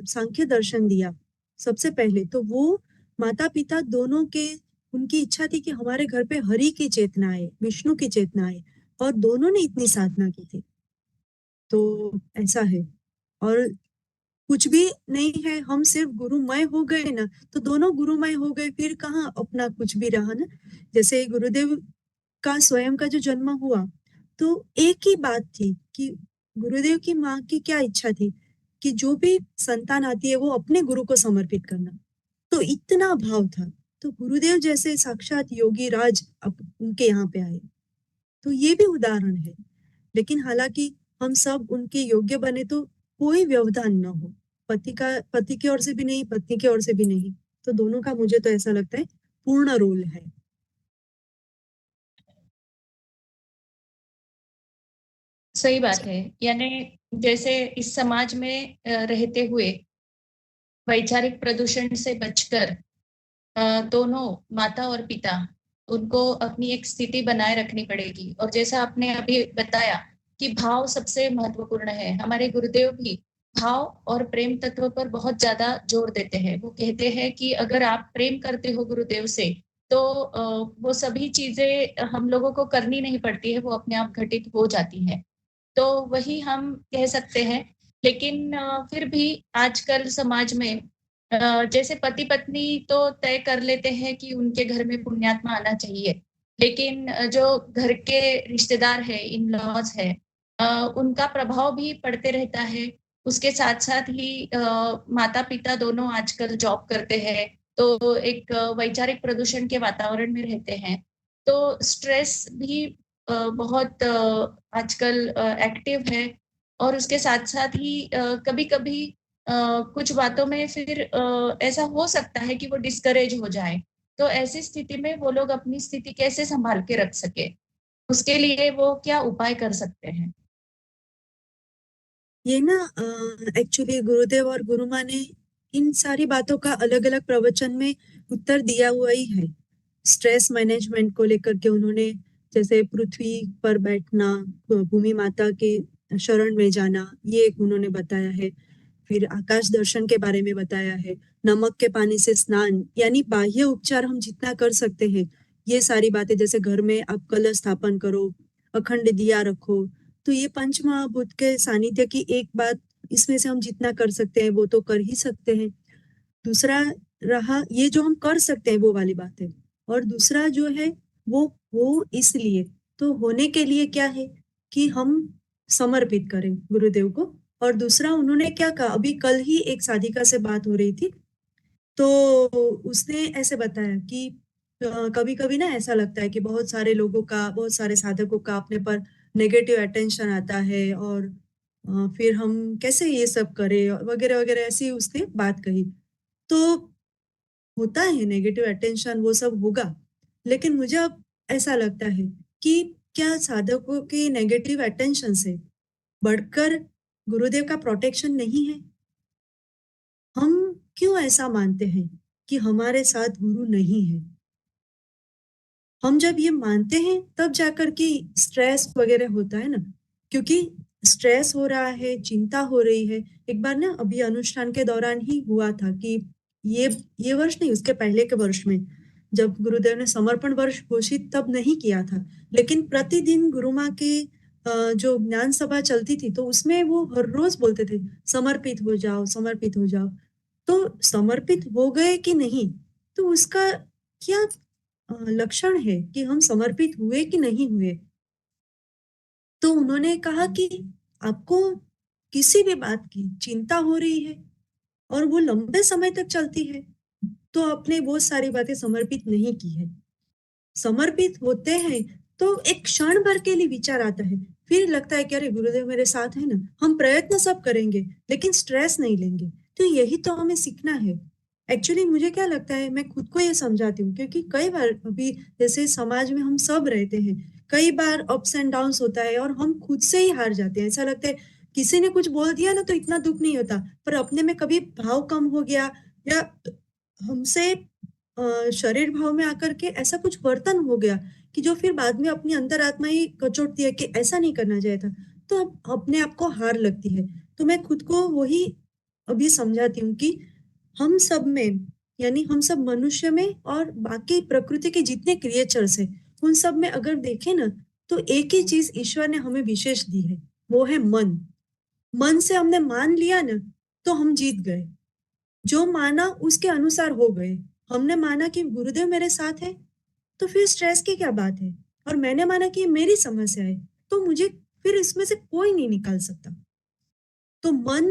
सांख्य दर्शन दिया सबसे पहले। तो वो माता पिता दोनों के, उनकी इच्छा थी कि हमारे घर पे हरि की चेतना आए, विष्णु की चेतना आए, और दोनों ने इतनी साधना की थी। तो ऐसा है। और कुछ भी नहीं है, हम सिर्फ गुरुमय हो गए ना, तो दोनों गुरुमय हो गए, फिर कहाँ अपना कुछ भी रहा ना। जैसे गुरुदेव का स्वयं का जो जन्म हुआ, तो एक ही बात थी कि गुरुदेव की माँ की क्या इच्छा थी कि जो भी संतान आती है वो अपने गुरु को समर्पित करना, तो इतना भाव था। तो गुरुदेव जैसे साक्षात योगी राज अब उनके यहाँ पे आए, तो ये भी उदाहरण है। लेकिन हालांकि हम सब उनके योग्य बने तो कोई व्यवधान न हो, पति की ओर से भी नहीं, पत्नी की ओर से भी नहीं, तो दोनों का मुझे तो ऐसा लगता है पूर्ण रोल है। सही बात है। यानी जैसे इस समाज में रहते हुए वैचारिक प्रदूषण से बचकर दोनों माता और पिता, उनको अपनी एक स्थिति बनाए रखनी पड़ेगी। और जैसा आपने अभी बताया कि भाव सबसे महत्वपूर्ण है, हमारे गुरुदेव भी भाव और प्रेम तत्व पर बहुत ज्यादा जोर देते हैं। वो कहते हैं कि अगर आप प्रेम करते हो गुरुदेव से, तो वो सभी चीजें हम लोगों को करनी नहीं पड़ती है, वो अपने आप घटित हो जाती है। तो वही हम कह सकते हैं। लेकिन फिर भी आजकल समाज में जैसे पति पत्नी तो तय कर लेते हैं कि उनके घर में पुण्यात्मा आना चाहिए, लेकिन जो घर के रिश्तेदार है, इन लॉज है, उनका प्रभाव भी पड़ते रहता है। उसके साथ साथ ही माता पिता दोनों आजकल जॉब करते हैं, तो एक वैचारिक प्रदूषण के वातावरण में रहते हैं। तो स्ट्रेस भी बहुत आजकल एक्टिव है। और उसके साथ साथ ही कभी कभी कुछ बातों में फिर ऐसा हो सकता है कि वो डिस्करेज हो जाए। तो ऐसी स्थिति में वो लोग अपनी स्थिति कैसे संभाल के रख सके, उसके लिए वो क्या उपाय कर सकते हैं? ये ना एक्चुअली गुरुदेव और गुरुमा ने इन सारी बातों का अलग अलग प्रवचन में उत्तर दिया हुआ ही है। स्ट्रेस मैनेजमेंट को लेकर के उन्होंने, जैसे पृथ्वी पर बैठना, भूमि माता के शरण में जाना, ये एक उन्होंने बताया है। फिर आकाश दर्शन के बारे में बताया है, नमक के पानी से स्नान, यानी बाह्य उपचार हम जितना कर सकते हैं, ये सारी बातें, जैसे घर में आप कलश स्थापन करो, अखंड दिया रखो, तो ये पंच महाभूत के सानिध्य की एक बात, इसमें से हम जितना कर सकते हैं वो तो कर ही सकते हैं। दूसरा रहा ये जो हम कर सकते हैं वो वाली बात है, और दूसरा जो है वो हो इसलिए, तो होने के लिए क्या है कि हम समर्पित करें गुरुदेव को। और दूसरा उन्होंने क्या कहा, अभी कल ही एक साधिका से बात हो रही थी, तो उसने ऐसे बताया कि कभी कभी ना ऐसा लगता है कि बहुत सारे लोगों का, बहुत सारे साधकों का अपने पर नेगेटिव अटेंशन आता है, और फिर हम कैसे ये सब करें वगैरह वगैरह, ऐसी उसने बात कही। तो होता है नेगेटिव अटेंशन, वो सब होगा, लेकिन मुझे अब ऐसा लगता है कि क्या साधकों के नेगेटिव अटेंशन से बढ़कर गुरुदेव का प्रोटेक्शन नहीं है? हम क्यों ऐसा मानते हैं कि हमारे साथ गुरु नहीं है? हम जब ये मानते हैं तब जाकर के स्ट्रेस वगैरह होता है ना, क्योंकि स्ट्रेस हो रहा है, चिंता हो रही है। एक बार ना अभी अनुष्ठान के दौरान ही हुआ था कि ये वर्ष नहीं, उसके पहले के वर्ष में जब गुरुदेव ने समर्पण वर्ष घोषित तब नहीं किया था, लेकिन प्रतिदिन गुरु माँ के जो ज्ञान सभा चलती थी तो उसमें वो हर रोज बोलते थे, समर्पित हो जाओ, समर्पित हो जाओ। तो समर्पित हो गए कि नहीं, तो उसका क्या लक्षण है कि हम समर्पित हुए कि नहीं हुए? तो उन्होंने कहा कि आपको किसी भी बात की चिंता हो रही है और वो लंबे समय तक चलती है, तो आपने बहुत सारी बातें समर्पित नहीं की है। समर्पित होते हैं तो एक क्षण भर के लिए विचार आता है, फिर लगता है कि अरे गुरुदेव मेरे साथ है ना, हम प्रयत्न सब करेंगे लेकिन स्ट्रेस नहीं लेंगे। तो यही तो हमें सीखना है। एक्चुअली मुझे क्या लगता है, मैं खुद को ये समझाती हूँ, क्योंकि कई बार अभी जैसे समाज में हम सब रहते हैं, कई बार अप्स एंड डाउन्स होता है और हम खुद से ही हार जाते हैं। ऐसा लगता है किसी ने कुछ बोल दिया ना तो इतना दुख नहीं होता, पर अपने में कभी भाव कम हो गया या हमसे शरीर भाव में आकर के ऐसा कुछ वर्तन हो गया कि जो फिर बाद में अपनी अंतरात्मा ही कचोटती है कि ऐसा नहीं करना चाहिए था, तो अब अपने आप को हार लगती है। तो मैं खुद को वही अभी समझाती हूँ कि हम सब में, यानी हम सब मनुष्य में और बाकी प्रकृति के जितने क्रिएचर्स हैं, उन सब में अगर देखें ना, तो एक ही चीज ईश्वर ने हमें विशेष दी है, वो है मन। मन से हमने मान लिया ना, तो हम जीत गए। जो माना उसके अनुसार हो गए। हमने माना कि गुरुदेव मेरे साथ है, तो फिर स्ट्रेस की क्या बात है? और मैंने माना कि ये मेरी समस्या है, तो मुझे फिर इसमें से कोई नहीं निकाल सकता। तो मन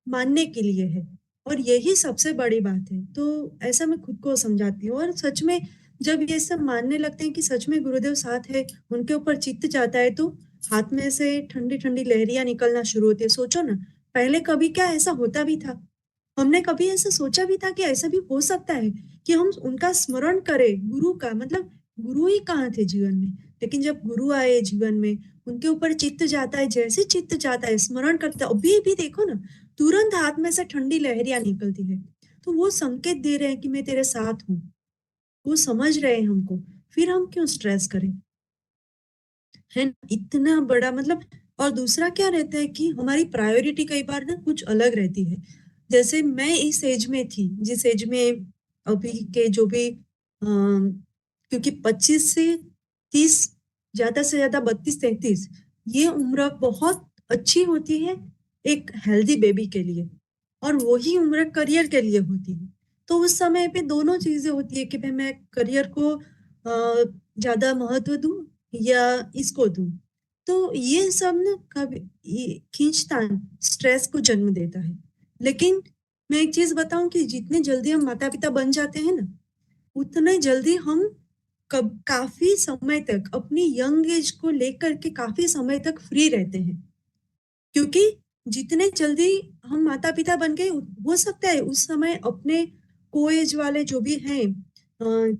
मानने के लिए है, और यही सबसे बड़ी बात है। तो ऐसा मैं खुद को समझाती हूँ, और सच में जब ये सब मानने लगते हैं कि सच में गुरुदेव साथ है, उनके ऊपर चित्त जाता है, तो हाथ में से ठंडी ठंडी लहरियां निकलना शुरू होती है। सोचो ना, पहले कभी क्या ऐसा होता भी था? हमने कभी ऐसा सोचा भी था कि ऐसा भी हो सकता है कि हम उनका स्मरण करें, गुरु का मतलब गुरु ही कहाँ थे जीवन में? लेकिन जब गुरु आए जीवन में, उनके ऊपर चित्त जाता है, जैसे चित्त जाता है स्मरण करते हैं, अभी भी देखो ना, तुरंत हाथ में से ठंडी लहरियां निकलती है। तो वो संकेत दे रहे हैं कि मैं तेरे साथ हूँ, वो समझ रहे हैं हमको, फिर हम क्यों स्ट्रेस करें? है ना? इतना बड़ा मतलब। और दूसरा क्या रहता है कि हमारी प्रायोरिटी कई बार ना कुछ अलग रहती है। जैसे मैं इस एज में थी, जिस एज में अभी के जो भी क्योंकि 25 से 30, ज्यादा से ज्यादा 32-33, ये उम्र बहुत अच्छी होती है एक हेल्दी बेबी के लिए, और वही उम्र करियर के लिए होती है। तो उस समय पे दोनों चीजें होती है कि भाई मैं करियर को ज्यादा महत्व दूं या इसको दूं। तो ये सब ना कभी ये खींचतान स्ट्रेस को जन्म देता है। लेकिन मैं एक चीज बताऊं कि जितने जल्दी हम माता पिता बन जाते हैं ना, उतने जल्दी हम काफी समय तक अपनी यंग एज को लेकर के काफी समय तक फ्री रहते हैं। क्योंकि जितने जल्दी हम माता पिता बन गए, हो सकता है उस समय अपने कोएज वाले जो भी हैं,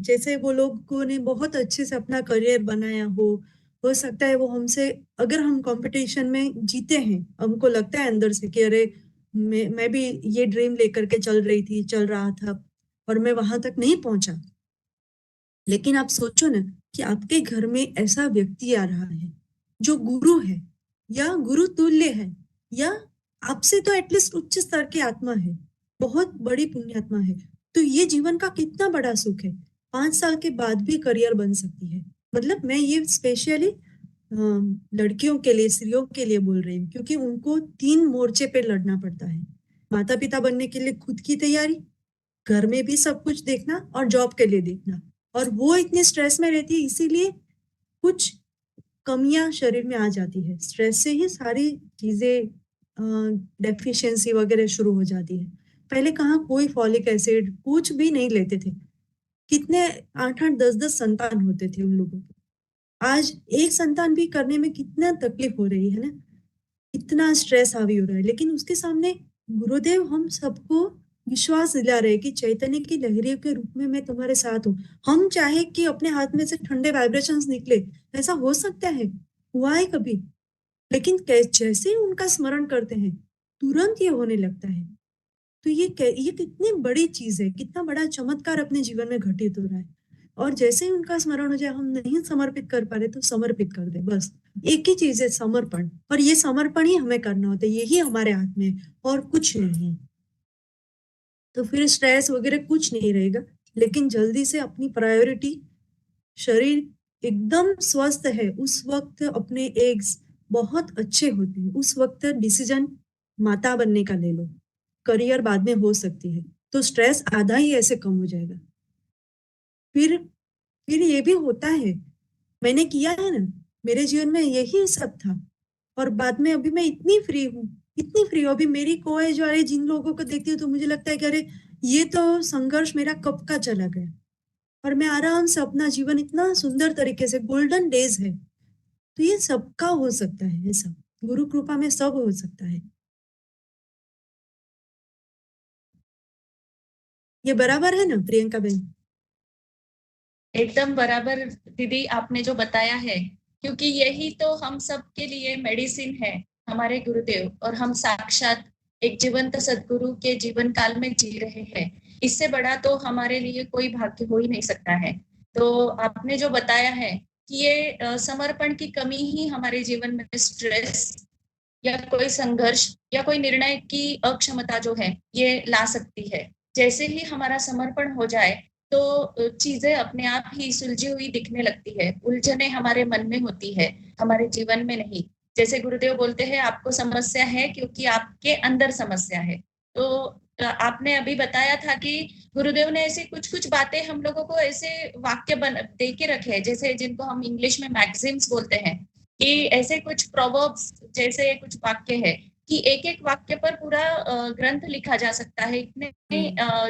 जैसे वो लोगों ने बहुत अच्छे से अपना करियर बनाया हो सकता है वो हमसे, अगर हम कंपटीशन में जीते हैं, हमको लगता है अंदर से कि अरे मैं भी ये ड्रीम लेकर के चल रहा था और मैं वहां तक नहीं पहुंचा। लेकिन आप सोचो ना कि आपके घर में ऐसा व्यक्ति आ रहा है जो गुरु है या गुरु तुल्य है, या आपसे तो एटलीस्ट उच्च स्तर की आत्मा है, बहुत बड़ी पुण्यात्मा है। तो ये जीवन का कितना बड़ा सुख है। 5 साल के बाद भी करियर बन सकती है। मतलब मैं ये स्पेशली लड़कियों के लिए, स्त्रियों के लिए बोल रही हूँ, क्योंकि उनको 3 मोर्चे पे लड़ना पड़ता है। माता पिता बनने के लिए खुद की तैयारी, घर में भी सब कुछ देखना, और जॉब के लिए देखना। और वो इतने स्ट्रेस में रहती है, इसीलिए कुछ कमियां शरीर में आ जाती है। स्ट्रेस से ही सारी चीजें, डेफिशिएंसी वगैरह शुरू हो जाती है। पहले कहाँ कोई फॉलिक एसिड कुछ भी नहीं लेते थे, कितने 8-8 10-10 संतान होते थे उन लोगों के। आज एक संतान भी करने में कितना तकलीफ हो रही है ना, इतना स्ट्रेस हावी हो रहा है, लेकिन उसके सामने गुरुदेव हम सबको विश्वास दिला रहे हैं कि चैतन्य की लहरियों के रूप में मैं तुम्हारे साथ हूँ। हम चाहे कि अपने हाथ में से ठंडे वाइब्रेशंस निकले, ऐसा हो सकता है, हुआ है कभी, लेकिन जैसे ही उनका स्मरण करते हैं, तुरंत ये होने लगता है। तो ये कितनी बड़ी चीज है, कितना बड़ा चमत्कार अपने जीवन में घटित हो रहा है। और जैसे ही उनका स्मरण हो जाए, हम नहीं समर्पित कर पा रहे तो समर्पित कर दे, बस एक ही चीज है, समर्पण। और ये समर्पण ही हमें करना होता है, यही हमारे हाथ में है और कुछ नहीं। तो फिर स्ट्रेस वगैरह कुछ नहीं रहेगा, लेकिन जल्दी से अपनी प्रायोरिटी, शरीर एकदम स्वस्थ है उस वक्त अपने एग्स बहुत अच्छे होते हैं, उस वक्त डिसीजन माता बनने का ले लो, करियर बाद में हो सकती है, तो स्ट्रेस आधा ही ऐसे कम हो जाएगा। फिर फिर ये भी होता है, मैंने किया है ना, मेरे जीवन में यही सब था, और बाद में अभी मैं इतनी फ्री हूँ, इतनी फ्री हूँ। अभी मेरी कोएज वाले जिन लोगों को देखती हूँ तो मुझे लगता है कि अरे, ये तो संघर्ष मेरा कब का चला गया, और मैं आराम से अपना जीवन इतना सुंदर तरीके से, गोल्डन डेज है। तो ये सबका हो सकता है, ऐसा गुरु कृपा में सब हो सकता है। ये बराबर है ना प्रियंका बहन? एकदम बराबर दीदी, आपने जो बताया है, क्योंकि यही तो हम सब के लिए मेडिसिन है, हमारे गुरुदेव, और हम साक्षात एक जीवंत सदगुरु के जीवन काल में जी रहे हैं। इससे बड़ा तो हमारे लिए कोई भाग्य हो ही नहीं सकता है। तो आपने जो बताया है कि ये समर्पण की कमी ही हमारे जीवन में स्ट्रेस या कोई संघर्ष या कोई निर्णय की अक्षमता जो है ये ला सकती है। जैसे ही हमारा समर्पण हो जाए तो चीजें अपने आप ही सुलझी हुई दिखने लगती है, उलझने हमारे मन में होती है, हमारे जीवन में नहीं। जैसे गुरुदेव बोलते हैं, आपको समस्या है क्योंकि आपके अंदर समस्या है। तो आपने अभी बताया था कि गुरुदेव ने ऐसे कुछ कुछ बातें हम लोगों को ऐसे वाक्य दे के रखे हैं, जैसे जिनको हम इंग्लिश में मैक्सिम्स बोलते हैं, कि ऐसे कुछ प्रोवर्ब्स जैसे कुछ वाक्य है कि एक एक वाक्य पर पूरा ग्रंथ लिखा जा सकता है, इतने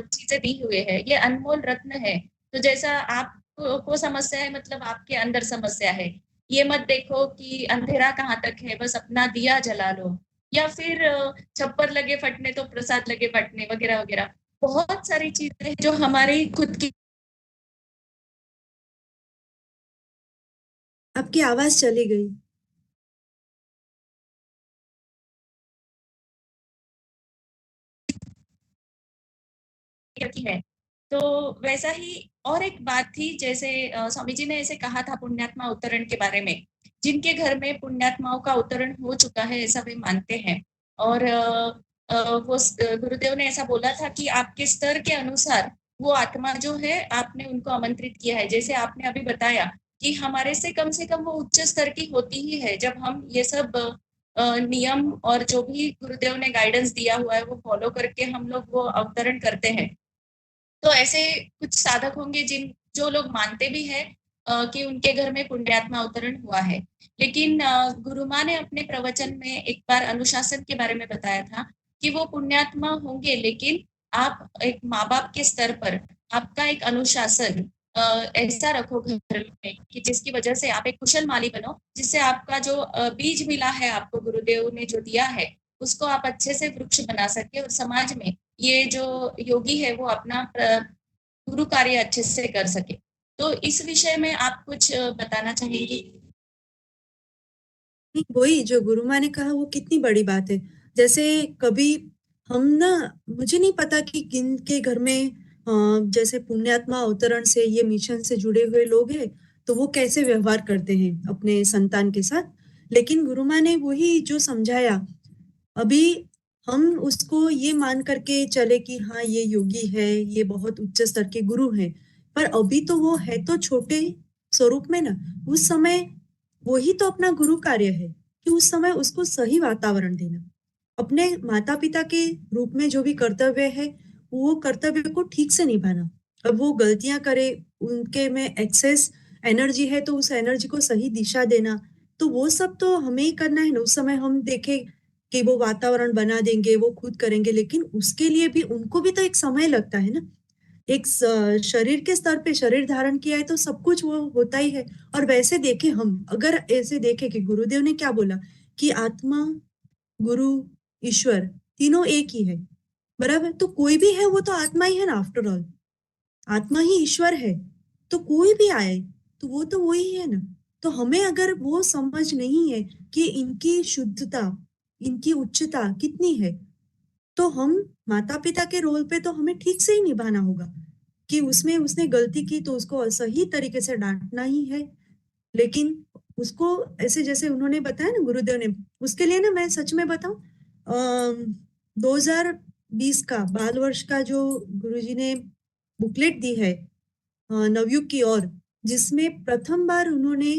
चीजें दी हुए है, ये अनमोल रत्न है। तो जैसा आपको समस्या है, मतलब आपके अंदर समस्या है, ये मत देखो कि अंधेरा कहाँ तक है, बस अपना दिया जला लो, या फिर छप्पर लगे फटने तो प्रसाद लगे बटने, वगैरह वगैरह। बहुत सारी चीजें जो हमारी खुद की आपकी आवाज चली गई। की है। तो वैसा ही और एक बात थी, जैसे स्वामी जी ने ऐसे कहा था पुण्यात्मा अवतरण के बारे में, जिनके घर में पुण्यात्माओं का अवतरण हो चुका है ऐसा वे मानते हैं। और गुरुदेव ने ऐसा बोला था कि आपके स्तर के अनुसार वो आत्मा जो है, आपने उनको आमंत्रित किया है। जैसे आपने अभी बताया कि हमारे से कम वो उच्च स्तर की होती ही है, जब हम ये सब नियम और जो भी गुरुदेव ने गाइडेंस दिया हुआ है वो फॉलो करके हम लोग वो अवतरण करते हैं। तो ऐसे कुछ साधक होंगे जिन जो लोग मानते भी है कि उनके घर में पुण्यात्मा अवतरण हुआ है। लेकिन गुरु माँ ने अपने प्रवचन में एक बार अनुशासन के बारे में बताया था कि वो पुण्यात्मा होंगे, लेकिन आप एक माँ बाप के स्तर पर आपका एक अनुशासन ऐसा रखो घर में कि जिसकी वजह से आप एक कुशल माली बनो, जिससे आपका जो बीज मिला है, आपको गुरुदेव ने जो दिया है, उसको आप अच्छे से वृक्ष बना सके और समाज में ये जो योगी है वो अपना गुरु कार्य अच्छे से कर सके। तो इस विषय में आप कुछ बताना चाहेंगे? नहीं, वही जो गुरु माँ ने कहा वो कितनी बड़ी बात है। जैसे कभी हम ना, मुझे नहीं पता कि किन के घर में जैसे पुण्यात्मा अवतरण से, ये मिशन से जुड़े हुए लोग हैं, तो वो कैसे व्यवहार करते हैं अपने संतान के साथ। लेकिन गुरु माँ ने वही जो समझाया, अभी हम उसको ये मान करके चले कि हाँ ये योगी है, ये बहुत उच्च स्तर के गुरु हैं, पर अभी तो वो है तो छोटे स्वरूप में ना। उस समय वही तो अपना गुरु कार्य है कि उस समय उसको सही वातावरण देना, अपने माता पिता के रूप में जो भी कर्तव्य है, वो कर्तव्य को ठीक से निभाना। अब वो गलतियां करे, उनके में एक्सेस एनर्जी है तो उस एनर्जी को सही दिशा देना, तो वो सब तो हमें ही करना है ना। उस समय हम देखें कि वो वातावरण बना देंगे, वो खुद करेंगे, लेकिन उसके लिए भी उनको भी तो एक समय लगता है ना। एक शरीर के स्तर पे शरीर धारण किया है तो सब कुछ वो होता ही है। और वैसे देखें, हम अगर ऐसे देखें कि गुरुदेव ने क्या बोला कि आत्मा, गुरु, ईश्वर तीनों एक ही है, बराबर। तो कोई भी है वो तो आत्मा ही है ना, आफ्टर ऑल आत्मा ही ईश्वर है। तो कोई भी आए तो वो तो वही है ना। तो हमें अगर वो समझ नहीं है कि इनकी शुद्धता, इनकी उच्चता कितनी है, तो हम माता पिता के रोल पे तो हमें ठीक से ही निभाना होगा कि उसमें उसने गलती की तो उसको सही तरीके से डांटना ही है। लेकिन उसको ऐसे जैसे उन्होंने बताया ना गुरुदेव ने, उसके लिए ना मैं सच में बताऊं, 2020 का बाल वर्ष का जो गुरुजी ने बुकलेट दी है नवयुग की ओर, जिसमें प्रथम बार उन्होंने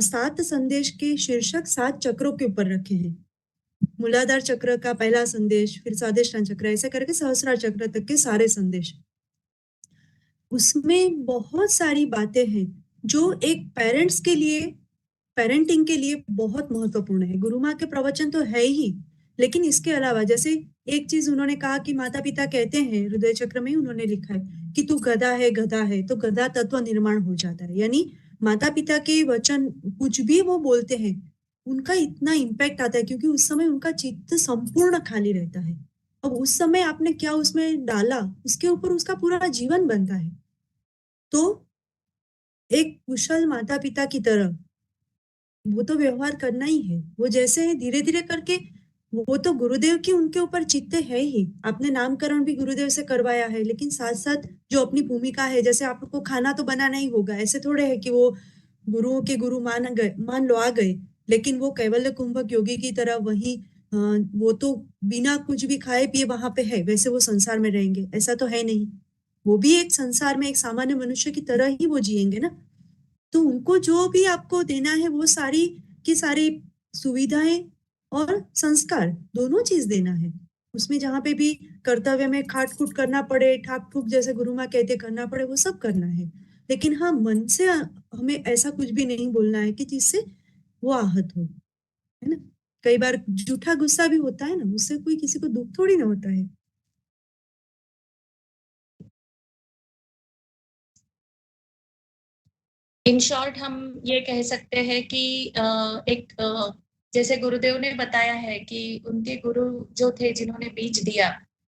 7 संदेश के शीर्षक 7 चक्रों के ऊपर रखे हैं। मूलाधार चक्र का पहला संदेश, फिर स्वादिष्टान चक्र, ऐसे करके सहस्रार चक्र तक के सारे संदेश। उसमें बहुत सारी बातें हैं जो एक पेरेंट्स के लिए, पेरेंटिंग के लिए बहुत महत्वपूर्ण है। गुरु माँ के प्रवचन तो है ही, लेकिन इसके अलावा जैसे एक चीज उन्होंने कहा कि माता पिता कहते हैं, हृदय चक्र में ही उन्होंने लिखा है कि तू गधा है तो गधा तत्व निर्माण हो जाता है। यानी माता पिता के वचन कुछ भी वो बोलते हैं, उनका इतना इम्पैक्ट आता है क्योंकि उस समय उनका चित्त संपूर्ण खाली रहता है। अब उस समय आपने क्या उसमें डाला, उसके ऊपर उसका पूरा जीवन बनता है। तो एक कुशल माता पिता की तरह वो तो व्यवहार करना ही है। वो जैसे है धीरे धीरे करके, वो तो गुरुदेव की उनके ऊपर चित्त है ही। आपने नामकरण भी गुरुदेव से करवाया है, लेकिन साथ साथ जो अपनी भूमिका है, जैसे आपको खाना तो बनाना ही होगा, ऐसे थोड़े है कि वो गुरुओं के गुरु मान लो आ गए, लेकिन वो कैवल्य कुंभक योगी की तरह वही वो तो बिना कुछ भी खाए पिए वहां पे है, वैसे वो संसार में रहेंगे, ऐसा तो है नहीं। वो भी एक संसार में एक सामान्य मनुष्य की तरह ही वो जिएंगे ना। तो उनको जो भी आपको देना है वो सारी की सारी सुविधाएं और संस्कार दोनों चीज देना है। उसमें जहाँ पे भी कर्तव्य में खाट खूट करना पड़े, ठाक ठुक जैसे गुरु माँ कहते करना पड़े, वो सब करना है। लेकिन हाँ, मन से हमें ऐसा कुछ भी नहीं बोलना है कि जिससे वो आहत हो, है ना। कई बार झूठा गुस्सा भी होता है ना, उससे कोई किसी को दुख थोड़ी ना होता है। इन शॉर्ट हम ये कह सकते हैं कि जैसे गुरुदेव ने बताया है कि उनके गुरु जो थे जिन्होंने बीज दिया,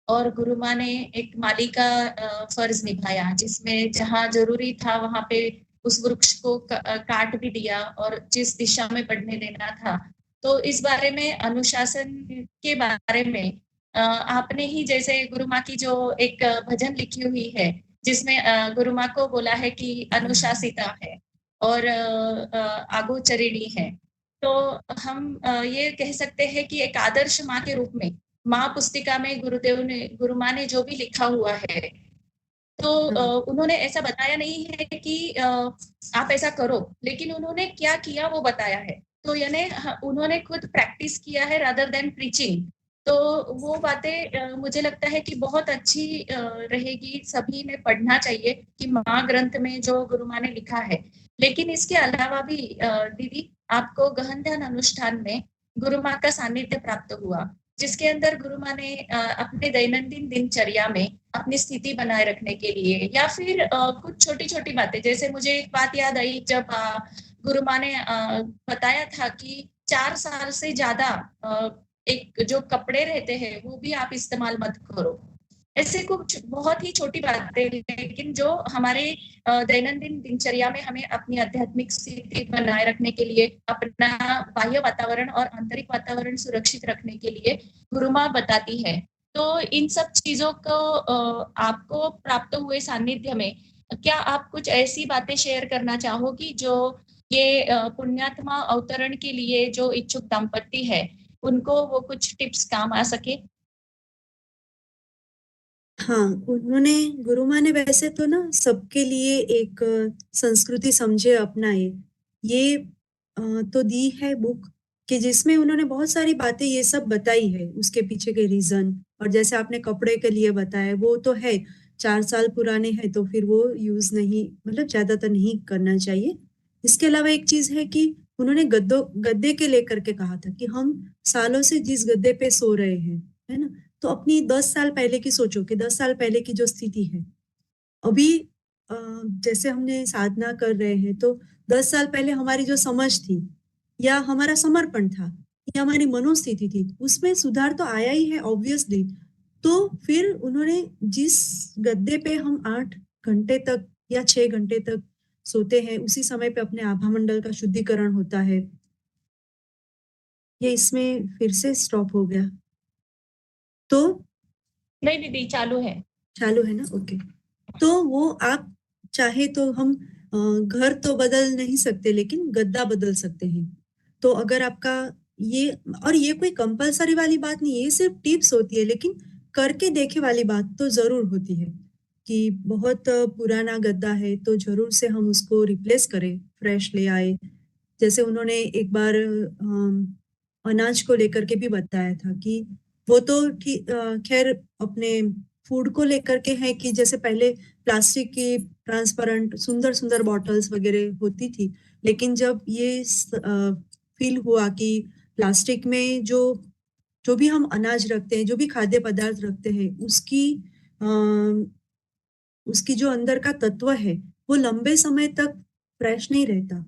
और गुरु माँ ने एक माली का फर्ज निभाया, जिसमें जहाँ जरूरी था वहां पे उस वृक्ष को काट भी दिया और जिस दिशा में बढ़ने देना था। तो इस बारे में, अनुशासन के बारे में आपने ही जैसे गुरु माँ की जो एक भजन लिखी हुई है, जिसमें गुरु माँ को बोला है कि अनुशासिता है और आगोचरिणी है। तो हम ये कह सकते हैं कि एक आदर्श माँ के रूप में, माँ पुस्तिका में गुरु माँ ने जो भी लिखा हुआ है, तो हाँ उन्होंने ऐसा बताया नहीं है कि आप ऐसा करो, लेकिन उन्होंने क्या किया वो बताया है। तो यानी उन्होंने खुद प्रैक्टिस किया है रादर देन प्रीचिंग। तो वो बातें मुझे लगता है कि बहुत अच्छी रहेगी, सभी ने पढ़ना चाहिए कि माँ ग्रंथ में जो गुरु माँ ने लिखा है। लेकिन इसके अलावा भी दीदी, आपको गहन ध्यान अनुष्ठान में गुरु माँ का सानिध्य प्राप्त हुआ, जिसके अंदर गुरु माँ ने अपने दैनंदिन दिनचर्या में अपनी स्थिति बनाए रखने के लिए, या फिर कुछ छोटी छोटी बातें, जैसे मुझे एक बात याद आई जब गुरु माँ ने बताया था कि 4 साल से ज्यादा एक जो कपड़े रहते हैं वो भी आप इस्तेमाल मत करो। ऐसे कुछ बहुत ही छोटी बातें, लेकिन जो हमारे दैनंदिन दिनचर्या में हमें अपनी आध्यात्मिक स्थिति बनाए रखने के लिए, अपना बाह्य वातावरण और आंतरिक वातावरण सुरक्षित रखने के लिए गुरु माँ बताती है। तो इन सब चीजों को आपको प्राप्त हुए सानिध्य में क्या आप कुछ ऐसी बातें शेयर करना चाहोगी जो ये पुण्यात्मा अवतरण के लिए जो इच्छुक दंपत्ति है, उनको वो कुछ टिप्स काम आ सके? हाँ, उन्होंने, गुरु माँ ने वैसे तो ना सबके लिए एक संस्कृति समझे अपनाए, ये तो दी है बुक कि जिसमें उन्होंने बहुत सारी बातें ये सब बताई है, उसके पीछे के रीजन। और जैसे आपने कपड़े के लिए बताया, वो तो है 4 साल पुराने हैं तो फिर वो यूज नहीं, मतलब ज्यादातर नहीं करना चाहिए। इसके अलावा एक चीज है कि उन्होंने गद्दे के लेकर के कहा था कि हम सालों से जिस गद्दे पे सो रहे हैं, है ना, तो अपनी 10 साल पहले की सोचो कि 10 साल पहले की जो स्थिति है, अभी जैसे हमने साधना कर रहे हैं तो 10 साल पहले हमारी जो समझ थी या हमारा समर्पण था या हमारी मनोस्थिति थी उसमें सुधार तो आया ही है ऑब्वियसली। तो फिर उन्होंने जिस गद्दे पे हम 8 घंटे तक या 6 घंटे तक सोते हैं उसी समय पे अपने आभा मंडल का शुद्धिकरण होता है। ये इसमें फिर से स्टॉप हो गया तो नहीं दीदी, चालू है। चालू है ना? ओके। तो वो आप चाहे तो हम घर तो बदल नहीं सकते लेकिन गद्दा बदल सकते हैं। तो अगर आपका ये, और ये कोई कंपलसरी वाली बात नहीं है, ये सिर्फ टिप्स होती है, लेकिन करके देखे वाली बात तो जरूर होती है कि बहुत पुराना गद्दा है तो जरूर से हम उसको रिप्लेस करें, फ्रेश ले आए। जैसे उन्होंने एक बार अनाज को लेकर के भी बताया था कि वो तो ठीक, खैर अपने फूड को लेकर के है कि जैसे पहले प्लास्टिक की ट्रांसपेरेंट सुंदर सुंदर बॉटल्स वगैरह होती थी, लेकिन जब ये फील हुआ कि प्लास्टिक में जो जो भी हम अनाज रखते हैं, जो भी खाद्य पदार्थ रखते हैं, उसकी जो अंदर का तत्व है वो लंबे समय तक फ्रेश नहीं रहता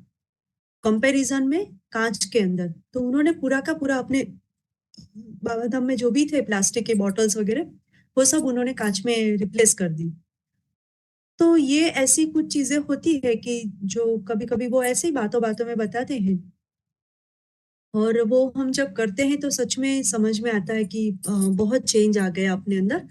कंपैरिजन में कांच के अंदर। तो उन्होंने पूरा का पूरा अपने बाबा धाम में जो भी थे प्लास्टिक के बॉटल्स वगैरह, वो सब उन्होंने कांच में रिप्लेस कर दी। तो ये ऐसी कुछ चीजें होती है कि जो कभी कभी वो ऐसे ही बातों बातों में बताते हैं, और वो हम जब करते हैं तो सच में समझ में आता है कि बहुत चेंज आ गया अपने अंदर।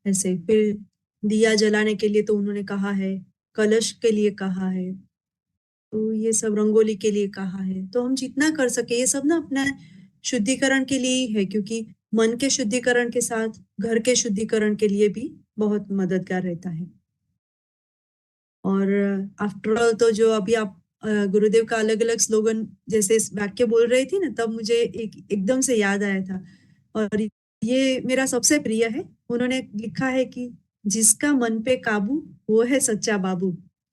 ऐसे फिर दिया जलाने के लिए तो उन्होंने कहा है, कलश के लिए कहा है, तो ये सब रंगोली के लिए कहा है। तो हम जितना कर सके ये सब ना अपना शुद्धिकरण के लिए ही है, क्योंकि मन के शुद्धिकरण के साथ घर के शुद्धिकरण के लिए भी बहुत मददगार रहता है। और आफ्टर ऑल तो जो अभी आप गुरुदेव का अलग अलग स्लोगन जैसे इस वाक्य बोल रही थी ना, तब मुझे एकदम से याद आया था, और ये मेरा सबसे प्रिय है। उन्होंने लिखा है कि जिसका मन पे काबू वो है सच्चा बाबू।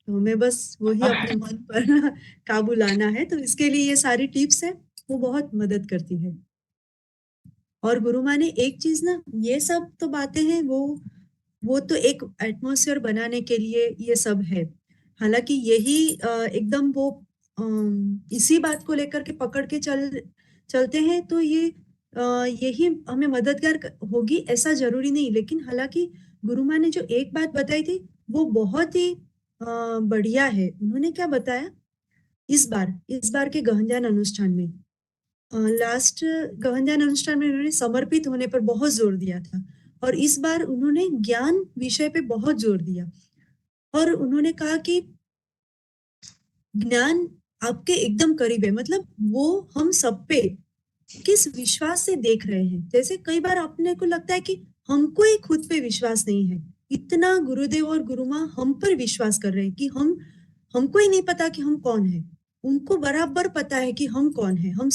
तो हमें बस वही अपने मन पर काबू लाना है, तो इसके लिए ये सारी टिप्स है वो बहुत मदद करती है। और गुरु माँ ने एक चीज ना, ये सब तो बातें हैं वो तो एक एटमॉस्फेयर बनाने के लिए ये सब है। हालांकि यही एकदम वो इसी बात को लेकर के पकड़ के चलते हैं तो ये यही हमें मददगार होगी ऐसा जरूरी नहीं। लेकिन हालांकि गुरु माँ ने जो एक बात बताई थी वो बहुत ही बढ़िया है। उन्होंने क्या बताया, इस बार के गहन ध्यान अनुष्ठान में, लास्ट गहन ध्यान अनुष्ठान में उन्होंने समर्पित होने पर बहुत जोर दिया था, और इस बार उन्होंने ज्ञान विषय पे बहुत जोर दिया। और उन्होंने कहा कि ज्ञान आपके एकदम करीब है, मतलब वो हम सब पे किस विश्वास से देख रहे हैं। जैसे कई बार अपने को लगता है कि हमको ही खुद पे विश्वास नहीं है, इतना गुरुदेव और गुरु माँ हम पर विश्वास कर रहे हैं कि हमको ही नहीं पता कि हम कौन है। उनको बराबर पता है कि हम कौन है। हम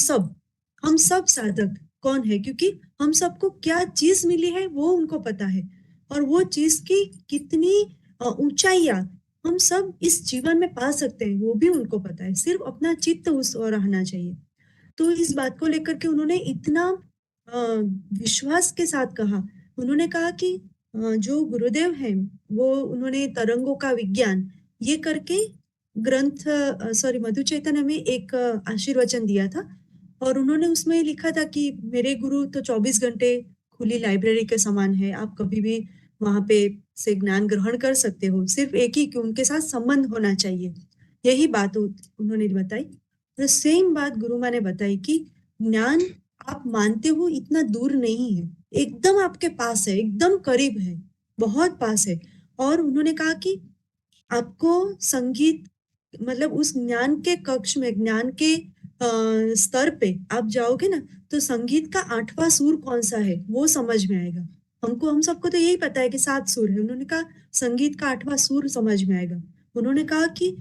सब साधक कौन है, क्योंकि हम सबको क्या चीज मिली है वो उनको पता है, और वो चीज की कितनी ऊंचाइयां हम सब इस जीवन में पा सकते हैं वो भी उनको पता है। सिर्फ अपना चित्त उस ओर रहना चाहिए। तो इस बात को लेकर के उन्होंने इतना विश्वास के साथ कहा। उन्होंने कहा कि जो गुरुदेव हैं वो उन्होंने तरंगों का विज्ञान ये करके ग्रंथ मधु चैतन्य में एक आशीर्वचन दिया था, और उन्होंने उसमें लिखा था कि मेरे गुरु तो 24 घंटे खुली लाइब्रेरी के समान है, आप कभी भी वहां पे से ज्ञान ग्रहण कर सकते हो, सिर्फ एक ही कि उनके साथ संबंध होना चाहिए। यही बात उन्होंने बताई। तो सेम बात गुरु माँ ने बताई कि ज्ञान आप मानते हो इतना दूर नहीं है, एकदम आपके पास है, एकदम करीब है, बहुत पास है। और उन्होंने कहा कि आपको संगीत, मतलब उस ज्ञान के कक्ष में, ज्ञान के स्तर पे आप जाओगे ना, तो संगीत का 8वां सुर कौन सा है वो समझ में आएगा। हम सबको तो यही पता है कि 7 सुर है, उन्होंने कहा संगीत का 8वां सुर समझ में आएगा। उन्होंने कहा कि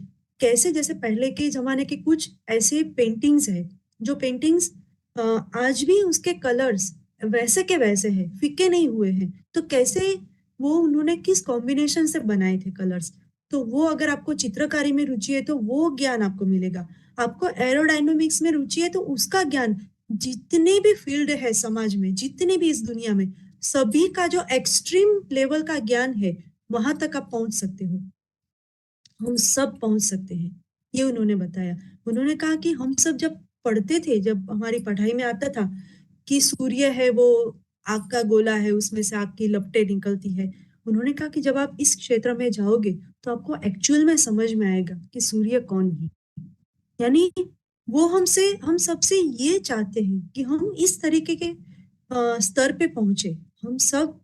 कैसे, जैसे पहले के जमाने के कुछ ऐसे पेंटिंग्स है जो पेंटिंग्स आज भी उसके कलर्स वैसे के वैसे हैं, फीके नहीं हुए हैं, तो कैसे वो उन्होंने किस कॉम्बिनेशन से बनाए थे कलर्स। तो वो अगर आपको चित्रकारी में रुचि है तो वो ज्ञान आपको मिलेगा। आपको एरोडायनामिक्स में रुचि है तो उसका ज्ञान, जितने भी फील्ड है समाज में, जितने भी इस दुनिया में, सभी का जो एक्सट्रीम लेवल का ज्ञान है वहां तक आप पहुंच सकते हो, हम सब पहुंच सकते हैं, ये उन्होंने बताया। उन्होंने कहा कि हम सब जब पढ़ते थे, जब हमारी पढ़ाई में आता था कि सूर्य है वो आग का गोला है, उसमें से आग की लपटें निकलती है। उन्होंने कहा कि जब आप इस क्षेत्र में जाओगे तो आपको एक्चुअल में समझ में आएगा कि सूर्य कौन है। यानी वो हम सबसे ये चाहते हैं कि हम इस तरीके के स्तर पे पहुंचे, हम सब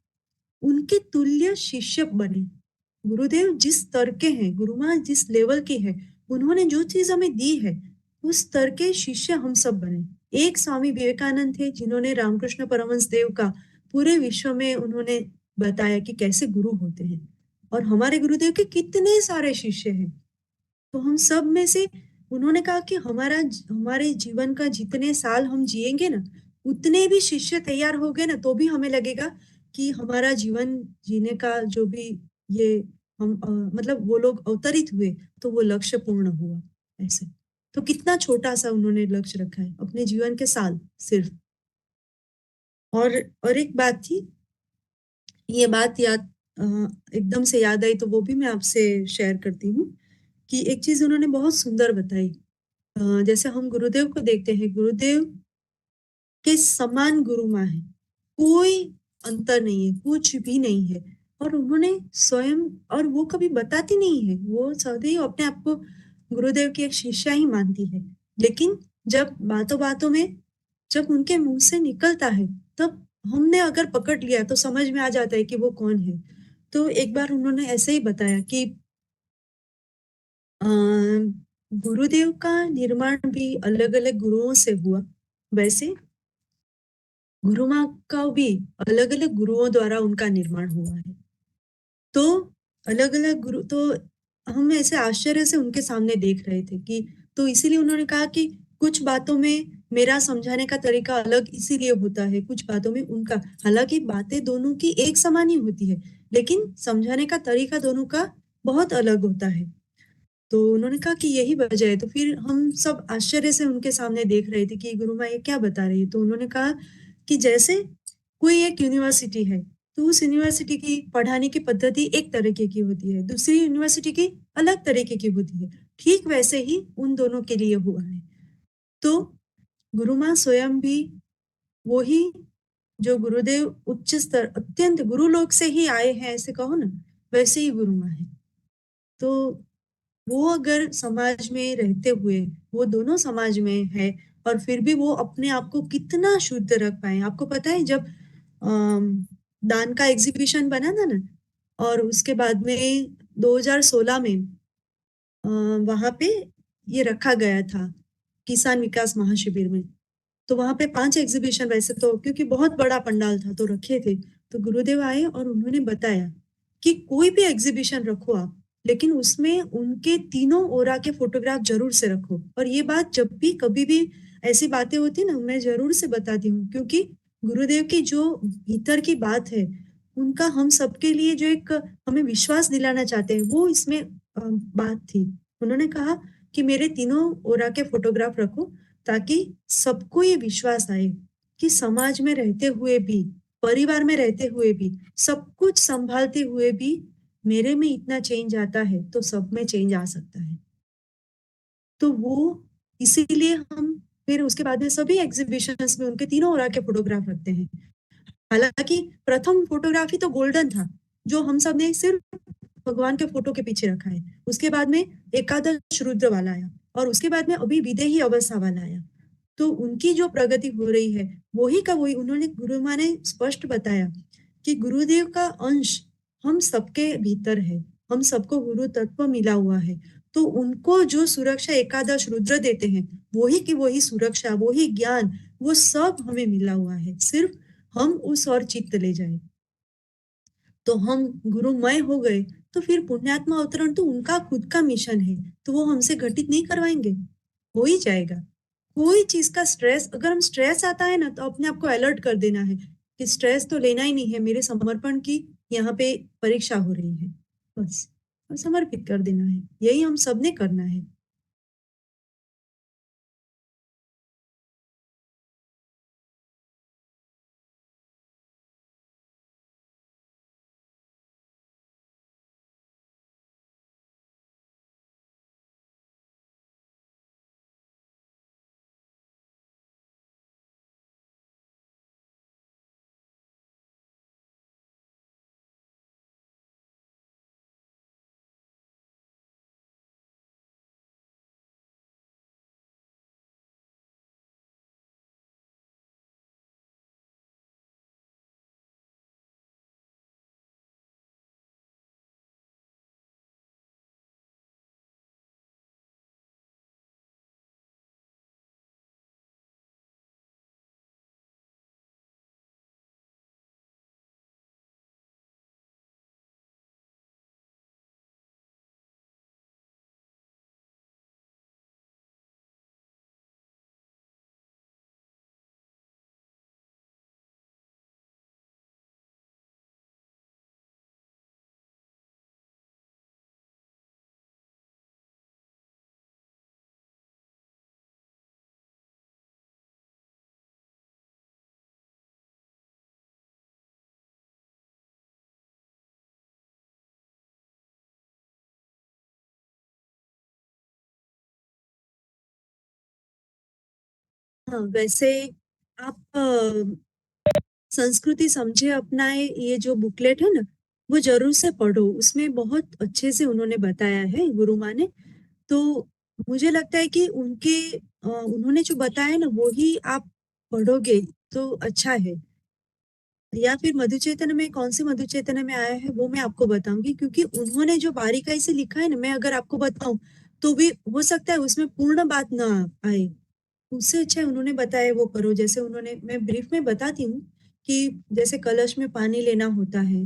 उनके तुल्य शिष्य बने। गुरुदेव जिस स्तर के हैं, गुरु माँ जिस लेवल की है, उन्होंने जो चीज हमें दी है, उस स्तर के शिष्य हम सब बने। एक स्वामी विवेकानंद थे जिन्होंने रामकृष्ण परमहंस देव का पूरे विश्व में उन्होंने बताया कि कैसे गुरु होते हैं, और हमारे गुरुदेव के कितने सारे शिष्य हैं। तो हम सब में से उन्होंने कहा कि हमारे जीवन का जितने साल हम जिएंगे ना, उतने भी शिष्य तैयार हो गए ना, तो भी हमें लगेगा कि हमारा जीवन जीने का जो भी ये मतलब वो लोग अवतरित हुए तो वो लक्ष्य पूर्ण हुआ। ऐसे तो कितना छोटा सा उन्होंने लक्ष्य रखा है, अपने जीवन के साल सिर्फ। और और एक बात थी, ये बात अ, एकदम से याद आई तो वो भी मैं आपसे शेयर करती हूँ कि एक चीज उन्होंने बहुत सुंदर बताई। जैसे हम गुरुदेव को देखते हैं, गुरुदेव के समान गुरु माँ है, कोई अंतर नहीं है, कुछ भी नहीं है। और उन्होंने स्वयं, और वो कभी बताती नहीं है, वो सदैव अपने आप को गुरुदेव की एक शिष्या ही मानती है। लेकिन जब बातों बातों में जब उनके मुंह से निकलता है, तब हमने अगर पकड़ लिया तो समझ में आ जाता है कि वो कौन है। तो एक बार उन्होंने ऐसे ही बताया कि अ, गुरुदेव का निर्माण भी अलग अलग गुरुओं से हुआ, वैसे गुरु माँ का भी अलग अलग गुरुओं द्वारा उनका निर्माण हुआ है। तो अलग अलग गुरु तो हम ऐसे आश्चर्य से उनके सामने देख रहे थे कि, तो इसीलिए उन्होंने कहा कि कुछ बातों में मेरा समझाने का तरीका अलग इसीलिए होता है, कुछ बातों में उनका, हालांकि बातें दोनों की एक समान ही होती है, लेकिन समझाने का तरीका दोनों का बहुत अलग होता है। तो उन्होंने कहा कि यही वजह है। तो फिर हम सब आश्चर्य से उनके सामने देख रहे थे कि गुरु माँ ये क्या बता रही है। तो उन्होंने कहा कि जैसे कोई एक यूनिवर्सिटी है, तो उस यूनिवर्सिटी की पढ़ाने की पद्धति एक तरीके की होती है, दूसरी यूनिवर्सिटी की अलग तरीके की होती है। ठीक वैसे ही उन दोनों के लिए हुआ है। तो गुरु माँ स्वयं भी वही, जो गुरुदेव उच्च स्तर अत्यंत गुरु लोक से ही आए हैं ऐसे कहो ना, वैसे ही गुरु माँ है। तो वो अगर समाज में रहते हुए, वो दोनों समाज में है, और फिर भी वो अपने आप को कितना शुद्ध रख पाए। आपको पता है जब दान का एग्जीबिशन बना था ना, और उसके बाद में 2016 में वहां पे ये रखा गया था किसान विकास महाशिविर में। तो वहां पे 5 एग्जीबिशन, वैसे तो क्योंकि बहुत बड़ा पंडाल था तो रखे थे। तो गुरुदेव आए और उन्होंने बताया कि कोई भी एग्जीबिशन रखो आप, लेकिन उसमें उनके तीनों ओरा के फोटोग्राफ जरूर से रखो। और ये बात जब भी कभी भी ऐसी बातें होती ना, मैं जरूर से बताती हूँ, क्योंकि गुरुदेव की जो भीतर की बात है, उनका हम सबके लिए जो एक हमें विश्वास दिलाना चाहते हैं, वो इसमें बात थी। उन्होंने कहा कि मेरे तीनों ओरा के फोटोग्राफ रखो, ताकि सबको ये विश्वास आए कि समाज में रहते हुए भी, परिवार में रहते हुए भी, सब कुछ संभालते हुए भी मेरे में इतना चेंज आता है तो सब में चेंज आ सकता है। तो वो इसीलिए हम फिर उसके बाद में सभी एग्जीबिशंस में उनके तीनों ओरा के फोटोग्राफ रखते हैं। हालांकि प्रथम फोटोग्राफी तो गोल्डन था, जो हम सब ने सिर्फ भगवान के फोटो के पीछे रखा है। उसके बाद में एकादश रुद्र वाला आया, और उसके बाद में अभी विदेही अवस्था वाला आया। तो उनकी जो प्रगति हो रही है, वही का वही उन्होंने, गुरु माँ ने स्पष्ट बताया कि गुरुदेव का अंश हम सबके भीतर है, हम सबको गुरु तत्व मिला हुआ है। तो उनको जो सुरक्षा एकादश रुद्र देते हैं, वही की वही सुरक्षा, वही ज्ञान, वो सब हमें मिला हुआ है, सिर्फ हम उस और चित्त ले जाए। तो हम गुरुमय हो गए, तो फिर पुण्यात्मा अवतरण तो उनका खुद का मिशन है, तो वो हमसे घटित नहीं करवाएंगे, हो ही जाएगा। कोई चीज का स्ट्रेस, अगर हम स्ट्रेस आता है ना, तो अपने आप को अलर्ट कर देना है कि स्ट्रेस तो लेना ही नहीं है, मेरे समर्पण की यहाँ पे परीक्षा हो रही है, बस, और समर्पित कर देना है। यही हम सबने करना है। हाँ, वैसे आप संस्कृति समझे अपनाए ये जो बुकलेट है ना, वो जरूर से पढ़ो। उसमें बहुत अच्छे से उन्होंने बताया है गुरु माँ ने। तो मुझे लगता है कि उन्होंने जो बताया ना वो ही आप पढ़ोगे तो अच्छा है। या फिर मधुचेतन में कौन से मधुचेतन में आया है वो मैं आपको बताऊंगी, क्योंकि उन्होंने जो बारीकाई से लिखा है ना, मैं अगर आपको बताऊं तो भी हो सकता है उसमें पूर्ण बात ना आए। उससे अच्छा है उन्होंने बताया वो करो। जैसे उन्होंने, मैं ब्रीफ में बताती हूँ कि जैसे कलश में पानी लेना होता है,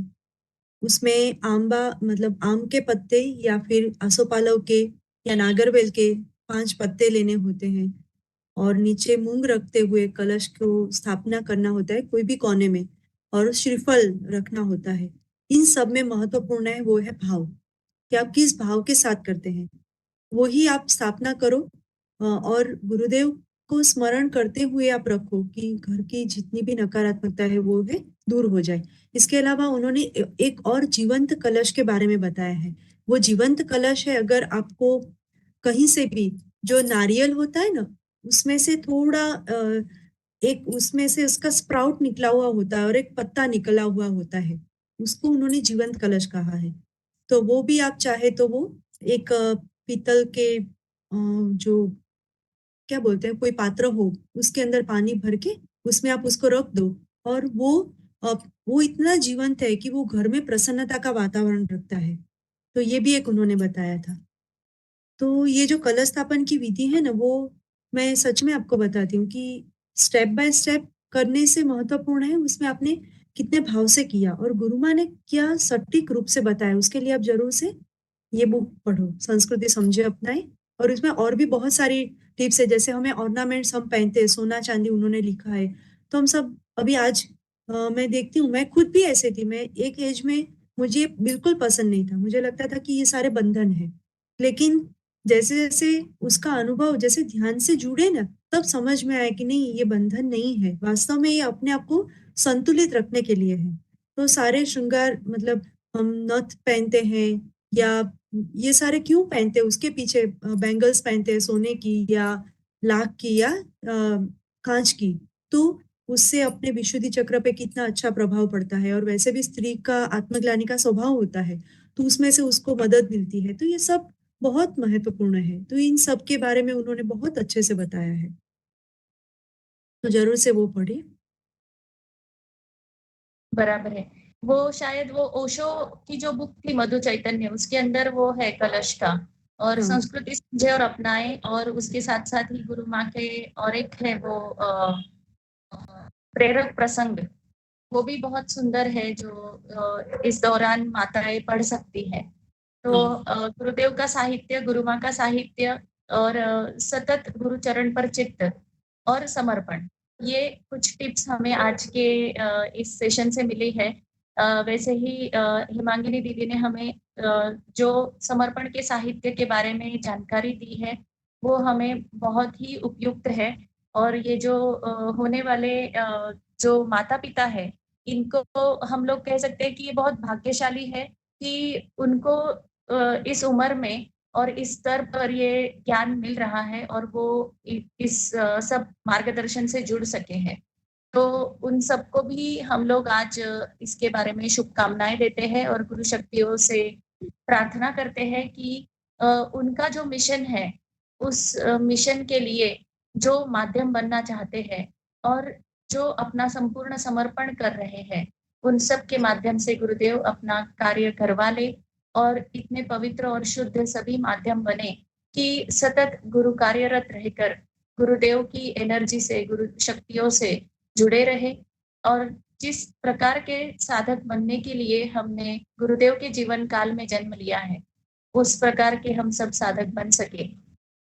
उसमें आंबा मतलब आम के पत्ते या फिर आसोपालव के या नागरवेल के 5 पत्ते लेने होते हैं, और नीचे मूंग रखते हुए कलश को स्थापना करना होता है कोई भी कोने में, और श्रीफल रखना होता है। इन सब में महत्वपूर्ण है वो है भाव, कि आप किस भाव के साथ करते हैं, वो ही आप स्थापना करो। और गुरुदेव को स्मरण करते हुए आप रखो कि घर की जितनी भी नकारात्मकता है वो है दूर हो जाए। इसके अलावा उन्होंने एक और जीवंत कलश के बारे में बताया है। वो जीवंत कलश है, अगर आपको कहीं से भी जो नारियल होता है ना, उसमें से थोड़ा एक उसमें से उसका स्प्राउट निकला हुआ होता है और एक पत्ता निकला हुआ होता है, उसको उन्होंने जीवंत कलश कहा है। तो वो भी आप चाहे तो वो एक पीतल के जो क्या बोलते हैं, कोई पात्र हो, उसके अंदर पानी भर के उसमें आप उसको रख दो, और अ, वो इतना जीवंत है कि वो घर में प्रसन्नता का वातावरण रखता है। तो ये भी एक उन्होंने बताया था। तो ये जो कलश स्थापन की विधि है ना, वो मैं सच में आपको बताती हूँ कि स्टेप बाय स्टेप करने से महत्वपूर्ण है उसमें आपने कितने भाव से किया, और गुरु माँ ने क्या सटीक रूप से बताया। उसके लिए आप जरूर से ये बुक पढ़ो, संस्कृति समझे अपनाए। और इसमें और भी बहुत सारी टिप्स है, जैसे हमें ऑर्नामेंट्स हम पहनते हैं, सोना चांदी उन्होंने लिखा है। तो हम सब अभी आज मैं देखती हूँ, मैं खुद भी ऐसे थी, मैं एक एज में मुझे बिल्कुल पसंद नहीं था, मुझे लगता था कि ये सारे बंधन है। लेकिन जैसे जैसे उसका अनुभव जैसे ध्यान से जुड़े ना, तब समझ में आया कि नहीं, ये बंधन नहीं है, वास्तव में ये अपने आप को संतुलित रखने के लिए है। तो सारे श्रृंगार मतलब हम नथ पहनते हैं या ये सारे क्यों पहनते हैं, उसके पीछे बैंगल्स पहनते हैं सोने की या लाख की या कांच की। तो उससे अपने विशुद्धि चक्र पे कितना अच्छा प्रभाव पड़ता है, और वैसे भी स्त्री का आत्मग्लानि का स्वभाव होता है, तो उसमें से उसको मदद मिलती है। तो ये सब बहुत महत्वपूर्ण है। तो इन सब के बारे में उन्होंने बहुत अच्छे से बताया है, तो जरूर से वो पढ़िए। बराबर है। वो शायद वो ओशो की जो बुक थी मधु चैतन्य, उसके अंदर वो है कलश का। और हाँ संस्कृति समझे और अपनाए, और उसके साथ साथ ही गुरु माँ के और एक है वो प्रेरक प्रसंग, वो भी बहुत सुंदर है, जो इस दौरान माताएं पढ़ सकती है। तो हाँ गुरुदेव का साहित्य, गुरु माँ का साहित्य, और सतत गुरु चरण पर चित्त और समर्पण, ये कुछ टिप्स हमें आज के इस सेशन से मिली है। वैसे ही हिमांगिनी दीदी ने हमें जो समर्पण के साहित्य के बारे में जानकारी दी है, वो हमें बहुत ही उपयुक्त है। और ये जो होने वाले जो माता पिता है, इनको हम लोग कह सकते हैं कि ये बहुत भाग्यशाली है कि उनको इस उम्र में और इस स्तर पर ये ज्ञान मिल रहा है, और वो इस सब मार्गदर्शन से जुड़ सके हैं। तो उन सबको भी हम लोग आज इसके बारे में शुभकामनाएं देते हैं, और गुरु शक्तियों से प्रार्थना करते हैं कि उनका जो मिशन है, उस मिशन के लिए जो माध्यम बनना चाहते हैं और जो अपना संपूर्ण समर्पण कर रहे हैं, उन सब के माध्यम से गुरुदेव अपना कार्य करवा ले, और इतने पवित्र और शुद्ध सभी माध्यम बने कि सतत गुरु कार्यरत रहकर गुरुदेव की एनर्जी से, गुरु शक्तियों से जुड़े रहे। और जिस प्रकार के साधक बनने के लिए हमने गुरुदेव के जीवन काल में जन्म लिया है, उस प्रकार के हम सब साधक बन सके,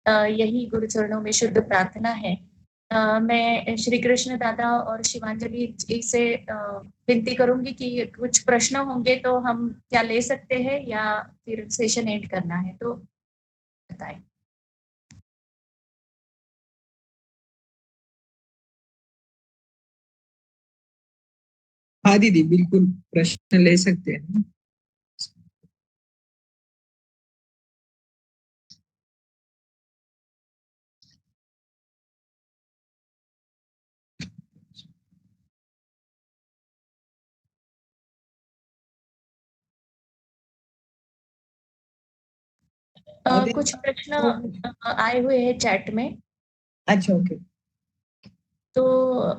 यही गुरु चरणों में शुद्ध प्रार्थना है। मैं श्री कृष्ण दादा और शिवांजलि जी से विनती करूंगी कि कुछ प्रश्न होंगे तो हम क्या ले सकते हैं, या फिर सेशन एंड करना है, तो बताएं। हाँ दीदी, बिल्कुल प्रश्न ले सकते हैं। आदित्य, कुछ प्रश्न तो आए हुए हैं चैट में। अच्छा, ओके। तो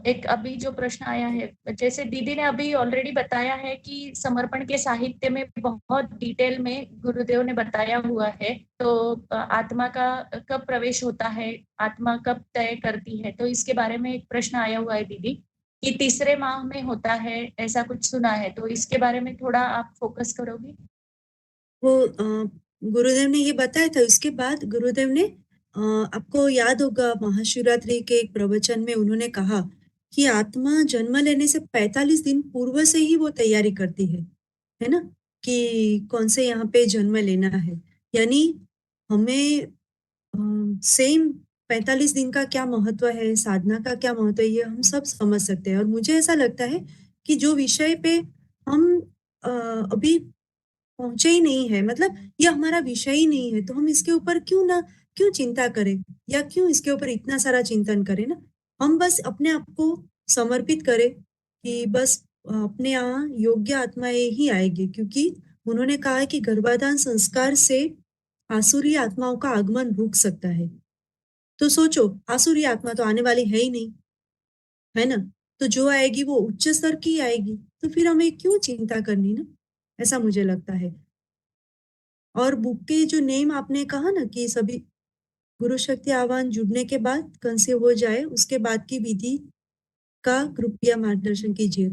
एक अभी जो प्रश्न आया है, जैसे दीदी ने अभी ऑलरेडी बताया है कि समर्पण के साहित्य में बहुत डिटेल में गुरुदेव ने बताया हुआ है। तो आत्मा का कब प्रवेश होता है, आत्मा कब तय करती है, तो इसके बारे में एक प्रश्न आया हुआ है दीदी कि तीसरे माह में होता है, ऐसा कुछ सुना है। तो इसके बारे में थोड़ा आप फोकस करोगे? वो गुरुदेव ने ये बताया था। उसके बाद गुरुदेव ने आपको याद होगा महाशिवरात्रि के एक प्रवचन में उन्होंने कहा कि आत्मा जन्म लेने से 45 दिन पूर्व से ही वो तैयारी करती है ना, कि कौन से यहाँ पे जन्म लेना है। यानी हमें सेम 45 दिन का क्या महत्व है, साधना का क्या महत्व है, ये हम सब समझ सकते हैं। और मुझे ऐसा लगता है कि जो विषय पे हम अभी पहुंचे ही नहीं है, मतलब ये हमारा विषय ही नहीं है, तो हम इसके ऊपर क्यों चिंता करें, या क्यों इसके ऊपर इतना सारा चिंतन करें ना। हम बस अपने आप को समर्पित करें कि बस अपने यहाँ योग्य आत्माएं ही आएगी, क्योंकि उन्होंने कहा है कि गर्भाधान संस्कार से आसुरी आत्माओं का आगमन रुक सकता है। तो सोचो, आसुरी आत्मा तो आने वाली है ही नहीं, है ना। तो जो आएगी वो उच्च स्तर की आएगी, तो फिर हमें क्यों चिंता करनी ना, ऐसा मुझे लगता है। और बुक के जो नेम आपने कहा ना कि सभी गुरु शक्ति आह्वान जुड़ने के बाद कंसीव हो जाए, उसके बाद की विधि का कृपया मार्गदर्शन कीजिए।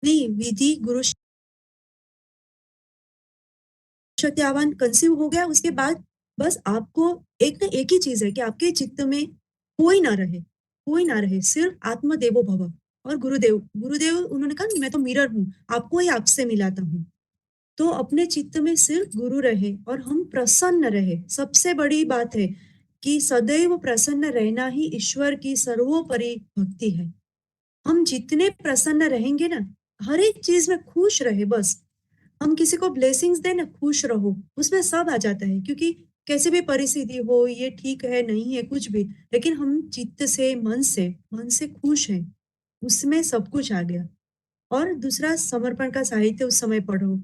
नहीं, विधि गुरु शक्ति आह्वान कंसीव हो गया, उसके बाद बस आपको एक ही चीज है कि आपके चित्त में कोई ना रहे, सिर्फ आत्मदेवो भव। और गुरुदेव गुरुदेव उन्होंने कहा मैं तो मिरर हूँ, आपको ही आपसे मिलाता हूँ। तो अपने चित्त में सिर्फ गुरु रहे और हम प्रसन्न रहे। सबसे बड़ी बात है कि सदैव प्रसन्न रहना ही ईश्वर की सर्वोपरि भक्ति है। हम जितने प्रसन्न रहेंगे ना, हर एक चीज में खुश रहे, बस हम किसी को ब्लेसिंग्स दे ना, खुश रहो, उसमें सब आ जाता है। क्योंकि कैसे भी परिस्थिति हो, ये ठीक है नहीं है कुछ भी, लेकिन हम चित्त से मन से खुश हैं, उसमें सब कुछ आ गया। और दूसरा, समर्पण का साहित्य उस समय पढ़ो,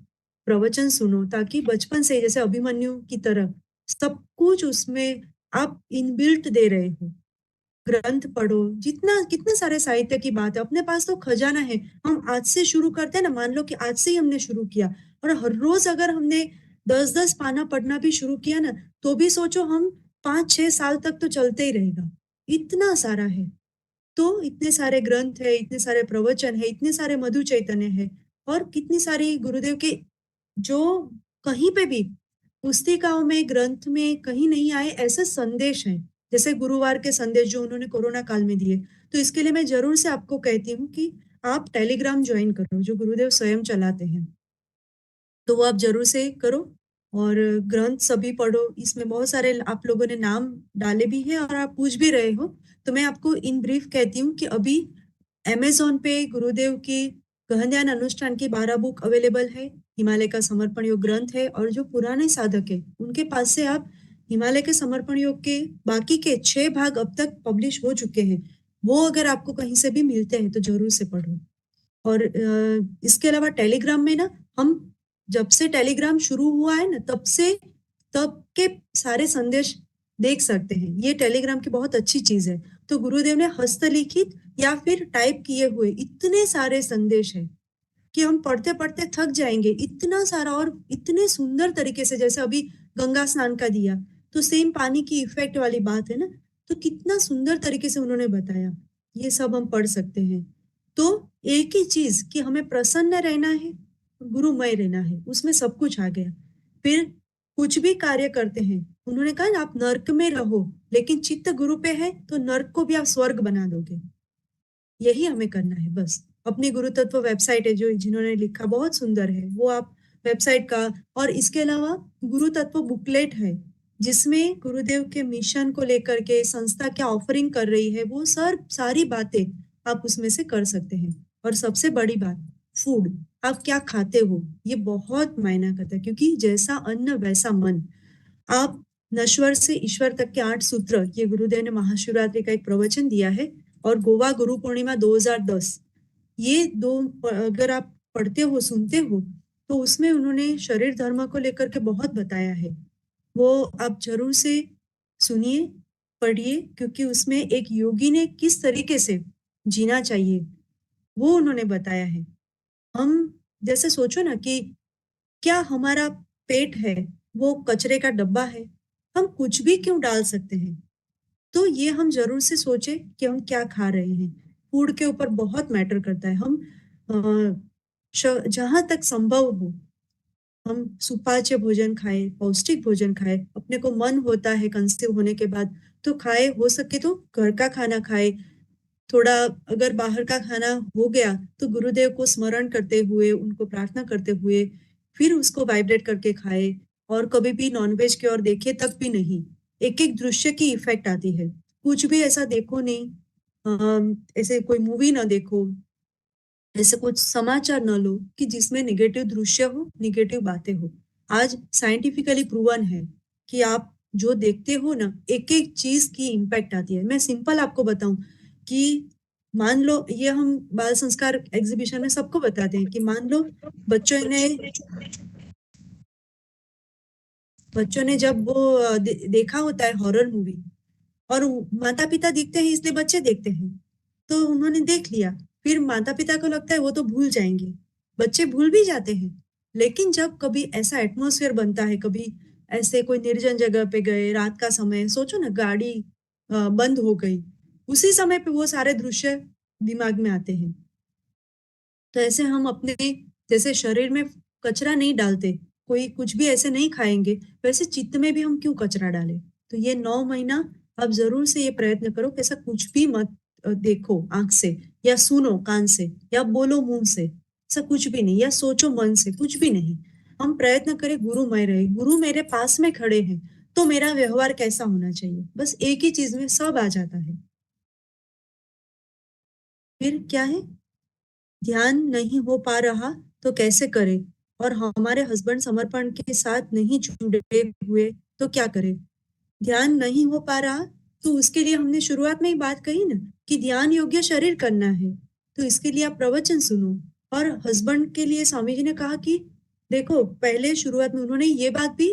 प्रवचन सुनो, ताकि बचपन से जैसे अभिमन्यु की तरह सब कुछ उसमें आप इनबिल्ट दे रहे हो। ग्रंथ पढ़ो, जितना कितने सारे साहित्य की बात है, अपने पास तो खजाना है। हम आज से शुरू करते हैं ना, मान लो कि आज से ही हमने शुरू किया और हर रोज अगर हमने 10-10 पाना पढ़ना भी शुरू किया ना, तो भी सोचो हम 5-6 साल तक तो चलते ही रहेगा। इतना सारा है। तो इतने सारे ग्रंथ है, इतने सारे प्रवचन है, इतने सारे मधु चैतन्य है, और कितनी सारी गुरुदेव के जो कहीं पे भी पुस्तिकाओं में, ग्रंथ में कहीं नहीं आए ऐसे संदेश हैं, जैसे गुरुवार के संदेश जो उन्होंने कोरोना काल में दिए। तो इसके लिए मैं जरूर से आपको कहती हूँ कि आप टेलीग्राम ज्वाइन करो, जो गुरुदेव स्वयं चलाते हैं, तो वो आप जरूर से करो। और ग्रंथ सभी पढ़ो, इसमें बहुत सारे आप लोगों ने नाम डाले भी हैं और आप पूछ भी रहे हो। तो मैं आपको इन ब्रीफ कहती हूँ कि अभी अमेजोन पे गुरुदेव की गहन ध्यान अनुष्ठान की 12 बुक अवेलेबल है। हिमालय का समर्पण योग ग्रंथ है, और जो पुराने साधक है उनके पास से आप हिमालय के समर्पण योग के बाकी के 6 भाग अब तक पब्लिश हो चुके हैं, वो अगर आपको कहीं से भी मिलते हैं तो जरूर से पढ़ो। और इसके अलावा टेलीग्राम में ना, हम जब से टेलीग्राम शुरू हुआ है ना, तब के सारे संदेश देख सकते हैं। ये टेलीग्राम की बहुत अच्छी चीज है। तो गुरुदेव ने हस्तलिखित या फिर टाइप किए हुए इतने सारे संदेश हैं कि हम पढ़ते पढ़ते थक जाएंगे, इतना सारा, और इतने सुंदर तरीके से। जैसे अभी गंगा स्नान का दिया, तो सेम पानी की इफेक्ट वाली बात है ना, तो कितना सुंदर तरीके से उन्होंने बताया। ये सब हम पढ़ सकते हैं। तो एक ही चीज कि हमें प्रसन्न रहना है, गुरुमय रहना है, उसमें सब कुछ आ गया। फिर कुछ भी कार्य करते हैं, उन्होंने कहा ना, आप नर्क में रहो लेकिन चित्त गुरु पे है, तो नर्क को भी आप स्वर्ग बना दोगे। यही हमें करना है बस। अपनी गुरु तत्व वेबसाइट है, जो जिन्होंने लिखा बहुत सुंदर है, वो आप वेबसाइट का। और इसके अलावा गुरु तत्व बुकलेट है, जिसमें गुरुदेव के मिशन को लेकर के संस्था क्या ऑफरिंग कर रही है, वो सारी बातें आप उसमें से कर सकते हैं। और सबसे बड़ी बात, फूड, आप क्या खाते हो, ये बहुत मायना करता है। क्योंकि जैसा अन्न वैसा मन। आप नश्वर से ईश्वर तक के 8 सूत्र, ये गुरुदेव ने महाशिवरात्रि का एक प्रवचन दिया है। और गोवा गुरु पूर्णिमा 2010, ये दो अगर आप पढ़ते हो, सुनते हो, तो उसमें उन्होंने शरीर धर्म को लेकर के बहुत बताया है। वो आप जरूर से सुनिए, पढ़िए, क्योंकि उसमें एक योगी ने किस तरीके से जीना चाहिए वो उन्होंने बताया है। हम जैसे सोचो ना कि क्या हमारा पेट है वो कचरे का डब्बा है, हम कुछ भी क्यों डाल सकते हैं? तो ये हम जरूर से सोचे कि हम क्या खा रहे हैं। फूड के ऊपर बहुत मैटर करता है। हम जहां तक संभव हो हम सुपाच्य भोजन खाए, पौष्टिक भोजन खाए। अपने को मन होता है कंसीव होने के बाद तो खाए, हो सके तो घर का खाना खाए। थोड़ा अगर बाहर का खाना हो गया तो गुरुदेव को स्मरण करते हुए, उनको प्रार्थना करते हुए फिर उसको वाइब्रेट करके खाए। और कभी भी नॉनवेज की ओर देखे तक भी नहीं। एक एक दृश्य की इफेक्ट आती है। कुछ भी ऐसा देखो नहीं, ऐसे कोई मूवी ना देखो, ऐसे कुछ समाचार न लो कि जिसमें निगेटिव दृश्य हो, निगेटिव बातें हो। आज साइंटिफिकली प्रूवन है कि आप जो देखते हो ना, एक एक चीज की इम्पैक्ट आती है। मैं सिंपल आपको बताऊं कि मान लो, ये हम बाल संस्कार एग्जीबिशन में सबको बताते हैं कि मान लो बच्चों ने जब वो देखा होता है हॉरर मूवी, और माता पिता दिखते हैं इसलिए बच्चे देखते हैं, तो उन्होंने देख लिया। फिर माता पिता को लगता है वो तो भूल जाएंगे, बच्चे भूल भी जाते हैं। लेकिन जब कभी ऐसा एटमॉस्फेयर बनता है, कभी ऐसे कोई निर्जन जगह पे गए, रात का समय, सोचो ना गाड़ी बंद हो गई, उसी समय पे वो सारे दृश्य दिमाग में आते हैं। तो ऐसे हम अपने जैसे शरीर में कचरा नहीं डालते, कोई कुछ भी ऐसे नहीं खाएंगे, वैसे चित्त में भी हम क्यों कचरा डालें? तो ये 9 महीना आप जरूर से ये प्रयत्न करो कि ऐसा कुछ भी मत देखो आंख से, या सुनो कान से, या बोलो मुंह से, ऐसा कुछ भी नहीं, या सोचो मन से, कुछ भी नहीं। हम प्रयत्न करें गुरुमय रहे, गुरु मेरे पास में खड़े हैं तो मेरा व्यवहार कैसा होना चाहिए, बस एक ही चीज में सब आ जाता है। फिर क्या है, ध्यान नहीं हो पा रहा तो कैसे करें, और हमारे हस्बैंड समर्पण के साथ नहीं जुड़े हुए तो क्या करें? ध्यान नहीं हो पा रहा तो उसके लिए हमने शुरुआत में ही बात कही ना कि ध्यान योग्य शरीर करना है। तो इसके लिए आप प्रवचन सुनो। और हस्बैंड के लिए स्वामी जी ने कहा कि देखो, पहले शुरुआत में उन्होंने ये बात भी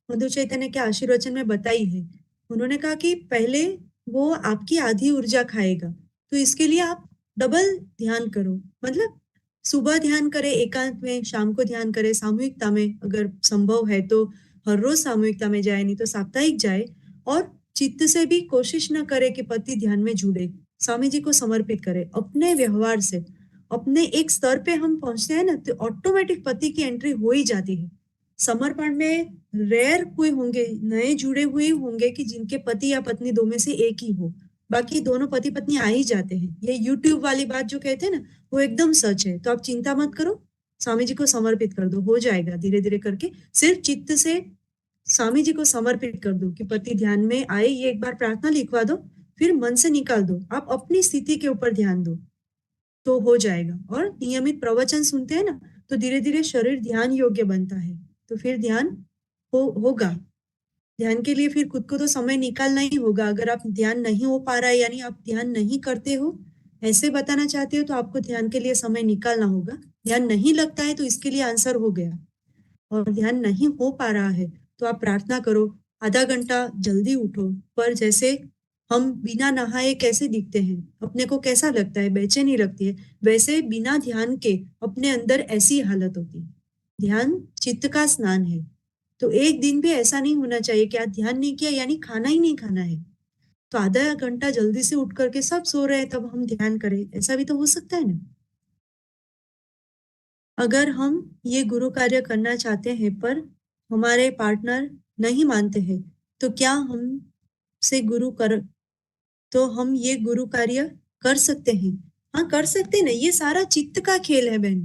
मधु चैतन्य के आशीर्वचन में बताई है। उन्होंने कहा कि पहले वो आपकी आधी ऊर्जा खाएगा, तो इसके लिए आप डबल ध्यान करो। मतलब सुबह ध्यान करे एकांत में, शाम को ध्यान करे सामूहिकता में, अगर संभव है तो हर रोज सामूहिकता में जाए, नहीं तो साप्ताहिक जाए। और चित्त से भी कोशिश न करे कि पति ध्यान में जुड़े, स्वामी जी को समर्पित करे। अपने व्यवहार से अपने एक स्तर पे हम पहुंचते हैं ना, तो ऑटोमेटिक पति की एंट्री हो ही जाती है। समर्पण में रेयर कोई होंगे, नए जुड़े हुए होंगे कि जिनके पति या पत्नी दो में से एक ही हो, बाकी दोनों पति पत्नी आ ही जाते हैं। ये यूट्यूब वाली बात जो कहते हैं ना, वो एकदम सच है। तो आप चिंता मत करो, स्वामी जी को समर्पित कर दो, हो जाएगा धीरे धीरे करके। सिर्फ चित्त से स्वामी जी को समर्पित कर दो कि पति ध्यान में आए, ये एक बार प्रार्थना लिखवा दो, फिर मन से निकाल दो, आप अपनी स्थिति के ऊपर ध्यान दो, तो हो जाएगा। और नियमित प्रवचन सुनते हैं ना, तो धीरे धीरे शरीर ध्यान योग्य बनता है, तो फिर ध्यान होगा। ध्यान के लिए फिर खुद को तो समय निकालना ही होगा। अगर आप ध्यान नहीं हो पा रहा है, यानी आप ध्यान नहीं करते हो, ऐसे बताना चाहते हो, तो आपको ध्यान के लिए समय निकालना होगा। ध्यान नहीं लगता है तो इसके लिए आंसर हो गया। और ध्यान नहीं हो पा रहा है तो आप प्रार्थना करो, आधा घंटा जल्दी उठो। पर जैसे हम बिना नहाए कैसे दिखते हैं, अपने को कैसा लगता है, बेचैनी लगती है, वैसे बिना ध्यान के अपने अंदर ऐसी हालत होती है। ध्यान चित्त का स्नान है। तो एक दिन भी ऐसा नहीं होना चाहिए कि आज ध्यान नहीं किया यानी खाना ही नहीं खाना है। तो आधा घंटा जल्दी से उठ करके सब सो रहे हैं तब हम ध्यान करें, ऐसा भी तो हो सकता है ना। अगर हम ये गुरु कार्य करना चाहते हैं पर हमारे पार्टनर नहीं मानते हैं, तो क्या हम से गुरु कर तो हम ये गुरु कार्य कर सकते हैं? हाँ, कर सकते हैं ना। ये सारा चित्त का खेल है बहन,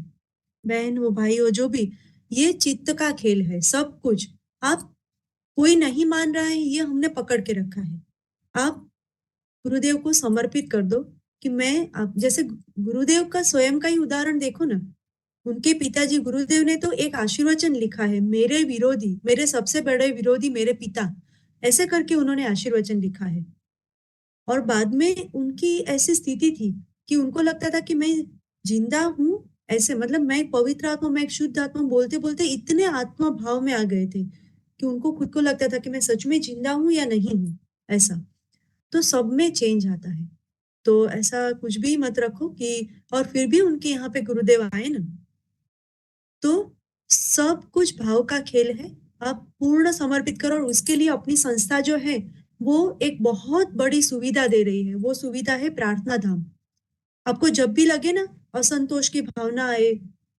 बहन हो भाई हो जो भी, ये चित्त का खेल है सब कुछ। आप कोई नहीं मान रहा है, ये हमने पकड़ के रखा है। आप गुरुदेव को समर्पित कर दो कि मैं आप जैसे गुरुदेव का स्वयं का ही उदाहरण देखो ना। उनके पिताजी गुरुदेव ने तो एक आशीर्वचन लिखा है, मेरे विरोधी, मेरे सबसे बड़े विरोधी मेरे पिता, ऐसे करके उन्होंने आशीर्वचन लिखा है। और बाद में उनकी ऐसी स्थिति थी कि उनको लगता था कि मैं जिंदा हूं, ऐसे मतलब मैं एक पवित्र आत्मा, मैं एक शुद्ध आत्मा बोलते-बोलते इतने आत्मा भाव में आ गए थे, कि उनको खुद को लगता था कि मैं सच में जिंदा हूँ या नहीं हूँ, ऐसा। तो सब में चेंज आता है। तो ऐसा कुछ भी मत रखो कि और फिर भी उनके यहाँ पे गुरुदेव आए ना, तो सब कुछ भाव का खेल है। आप पूर्ण समर्पित करो और उसके लिए अपनी संस्था जो है, वो एक बहुत बड़ी सुविधा दे रही है। वो सुविधा है प्रार्थना धाम। आपको जब भी लगे ना असंतोष की भावना आए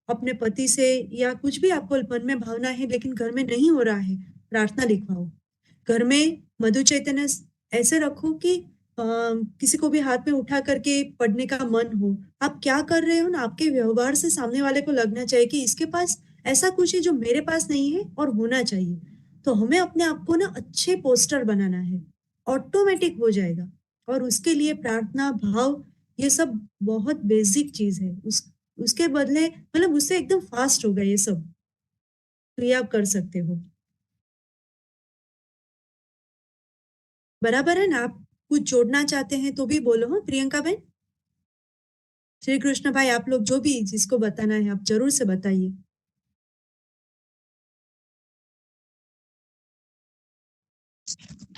अपने पति से या कुछ भी आपको मन में भावना है लेकिन घर में नहीं हो रहा है, प्रार्थना लिखवाओ। घर में मधु चैतन्य ऐसे रखो कि किसी को भी हाथ में उठा करके पढ़ने का मन हो। आप क्या कर रहे हो ना, आपके व्यवहार से सामने वाले को लगना चाहिए कि इसके पास ऐसा कुछ है जो मेरे पास नहीं है और होना चाहिए। तो हमें अपने आप को ना अच्छे पोस्टर बनाना है, ऑटोमेटिक हो जाएगा। और उसके लिए प्रार्थना भाव ये सब बहुत बेसिक चीज है। उसके बदले मतलब उससे एकदम फास्ट होगा ये सब। तो ये आप कर सकते हो। बराबर है ना? आप कुछ जोड़ना चाहते हैं तो भी बोलो। हाँ प्रियंका बहन, श्री कृष्ण भाई, आप लोग जो भी जिसको बताना है आप जरूर से बताइए।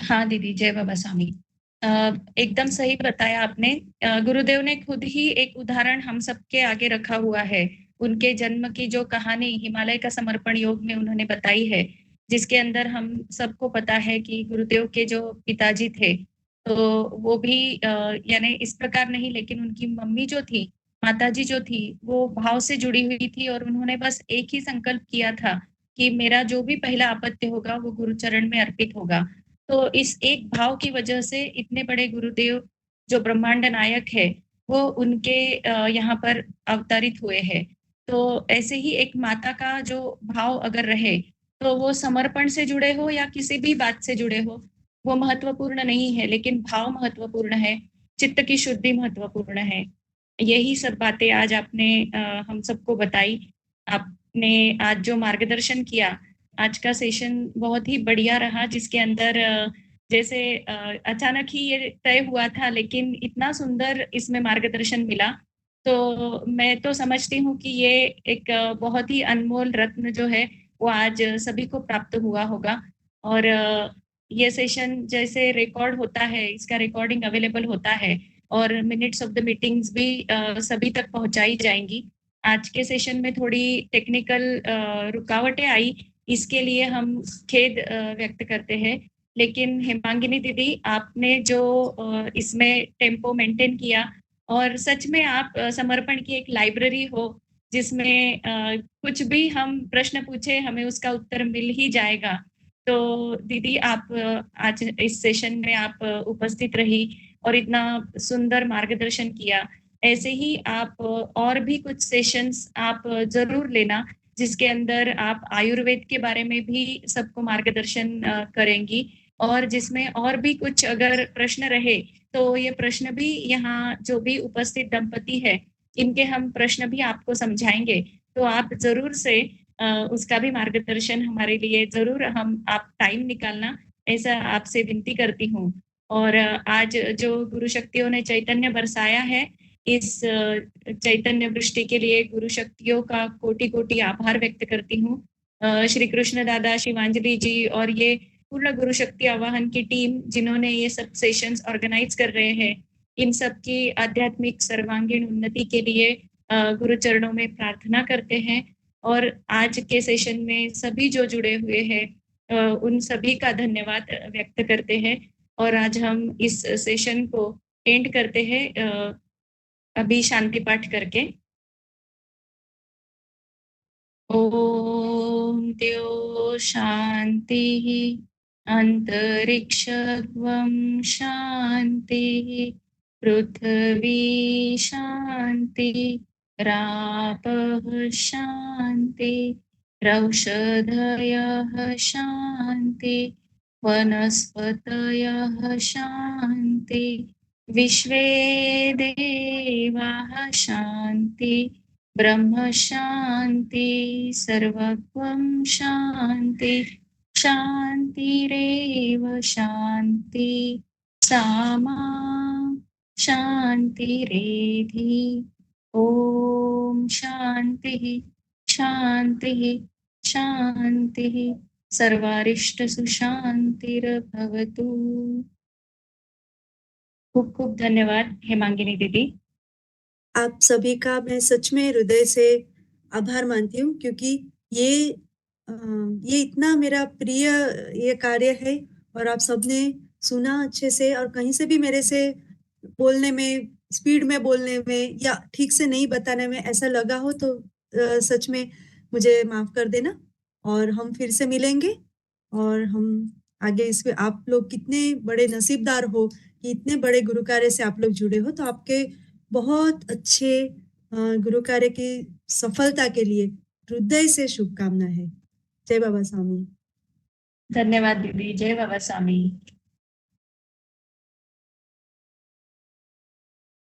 हाँ दीदी, जय बाबा स्वामी। एकदम सही बताया आपने। गुरुदेव ने खुद ही एक उदाहरण हम सबके आगे रखा हुआ है। उनके जन्म की जो कहानी हिमालय का समर्पण योग में उन्होंने बताई है, जिसके अंदर हम सबको पता है कि गुरुदेव के जो पिताजी थे, तो वो भी यानी इस प्रकार नहीं, लेकिन उनकी मम्मी जो थी, माताजी जो थी, वो भाव से जुड़ी हुई थी और उन्होंने बस एक ही संकल्प किया था कि मेरा जो भी पहला अपत्य होगा वो गुरुचरण में अर्पित होगा। तो इस एक भाव की वजह से इतने बड़े गुरुदेव जो ब्रह्मांड नायक है, वो उनके यहाँ पर अवतरित हुए हैं। तो ऐसे ही एक माता का जो भाव अगर रहे, तो वो समर्पण से जुड़े हो या किसी भी बात से जुड़े हो, वो महत्वपूर्ण नहीं है, लेकिन भाव महत्वपूर्ण है, चित्त की शुद्धि महत्वपूर्ण है। यही सब बातें आज आपने हम सबको बताई। आपने आज जो मार्गदर्शन किया, आज का सेशन बहुत ही बढ़िया रहा, जिसके अंदर जैसे अचानक ही ये तय हुआ था, लेकिन इतना सुंदर इसमें मार्गदर्शन मिला। तो मैं तो समझती हूँ कि ये एक बहुत ही अनमोल रत्न जो है वो आज सभी को प्राप्त हुआ होगा। और ये सेशन जैसे रिकॉर्ड होता है, इसका रिकॉर्डिंग अवेलेबल होता है और मिनट्स ऑफ द मीटिंग्स भी सभी तक पहुंचाई जाएंगी। आज के सेशन में थोड़ी टेक्निकल रुकावटें आई, इसके लिए हम खेद व्यक्त करते हैं। लेकिन हेमांगिनी दीदी, आपने जो इसमें टेम्पो मेंटेन किया, और सच में आप समर्पण की एक लाइब्रेरी हो, जिसमें कुछ भी हम प्रश्न पूछे हमें उसका उत्तर मिल ही जाएगा। तो दीदी, आप आज इस सेशन में आप उपस्थित रही और इतना सुंदर मार्गदर्शन किया। ऐसे ही आप और भी कुछ सेशंस आप जरूर लेना, जिसके अंदर आप आयुर्वेद के बारे में भी सबको मार्गदर्शन करेंगी, और जिसमें और भी कुछ अगर प्रश्न रहे तो ये प्रश्न भी यहाँ जो भी उपस्थित दंपति है, इनके हम प्रश्न भी आपको समझाएंगे। तो आप जरूर से उसका भी मार्गदर्शन हमारे लिए जरूर आप टाइम निकालना, ऐसा आपसे विनती करती हूँ। और आज जो गुरु शक्तियों ने चैतन्य बरसाया है, इस चैतन्य वृष्टि के लिए गुरु शक्तियों का कोटि कोटि आभार व्यक्त करती हूँ। श्री कृष्ण दादा, शिवांजलि जी और ये पूर्ण गुरु शक्ति आवाहन की टीम, जिन्होंने ये सब सेशंस ऑर्गेनाइज कर रहे हैं, इन सब की आध्यात्मिक सर्वांगीण उन्नति के लिए गुरु चरणों में प्रार्थना करते हैं। और आज के सेशन में सभी जो जुड़े हुए हैं, उन सभी का धन्यवाद व्यक्त करते हैं। और आज हम इस सेशन को एंड करते हैं अभी शांति पाठ करके। ओम त्यो शांति, अंतरिक्षत्वं शांति, पृथ्वी शांति, रापः शांति, रौषधयः शांति, वनस्पतयः शांति, विश्वे देवाः शांति, ब्रह्म शांति, सर्वत्वं शांति, शांतिरेव शांति, सामा शांतिरेधि। ओम शांति शांति शांति सर्वारिष्टसु शांतिर्भवतु। खूब खूब धन्यवाद हेमांगिनी दीदी। आप सभी का मैं सच में हृदय से आभार मानती हूँ, क्योंकि ये इतना मेरा प्रिय ये कार्य है, और आप सबने सुना अच्छे से, और कहीं से भी मेरे से बोलने में, स्पीड में बोलने में या ठीक से नहीं बताने में ऐसा लगा हो तो सच में मुझे माफ कर देना। और हम फिर से मिलेंगे, और हम आगे इसमें, आप लोग कितने बड़े नसीबदार हो कि इतने बड़े गुरु कार्य से आप लोग जुड़े हो, तो आपके बहुत अच्छे गुरु कार्य की सफलता के लिए हृदय से शुभकामना है। जय बाबा स्वामी। धन्यवाद दीदी। जय बाबा स्वामी।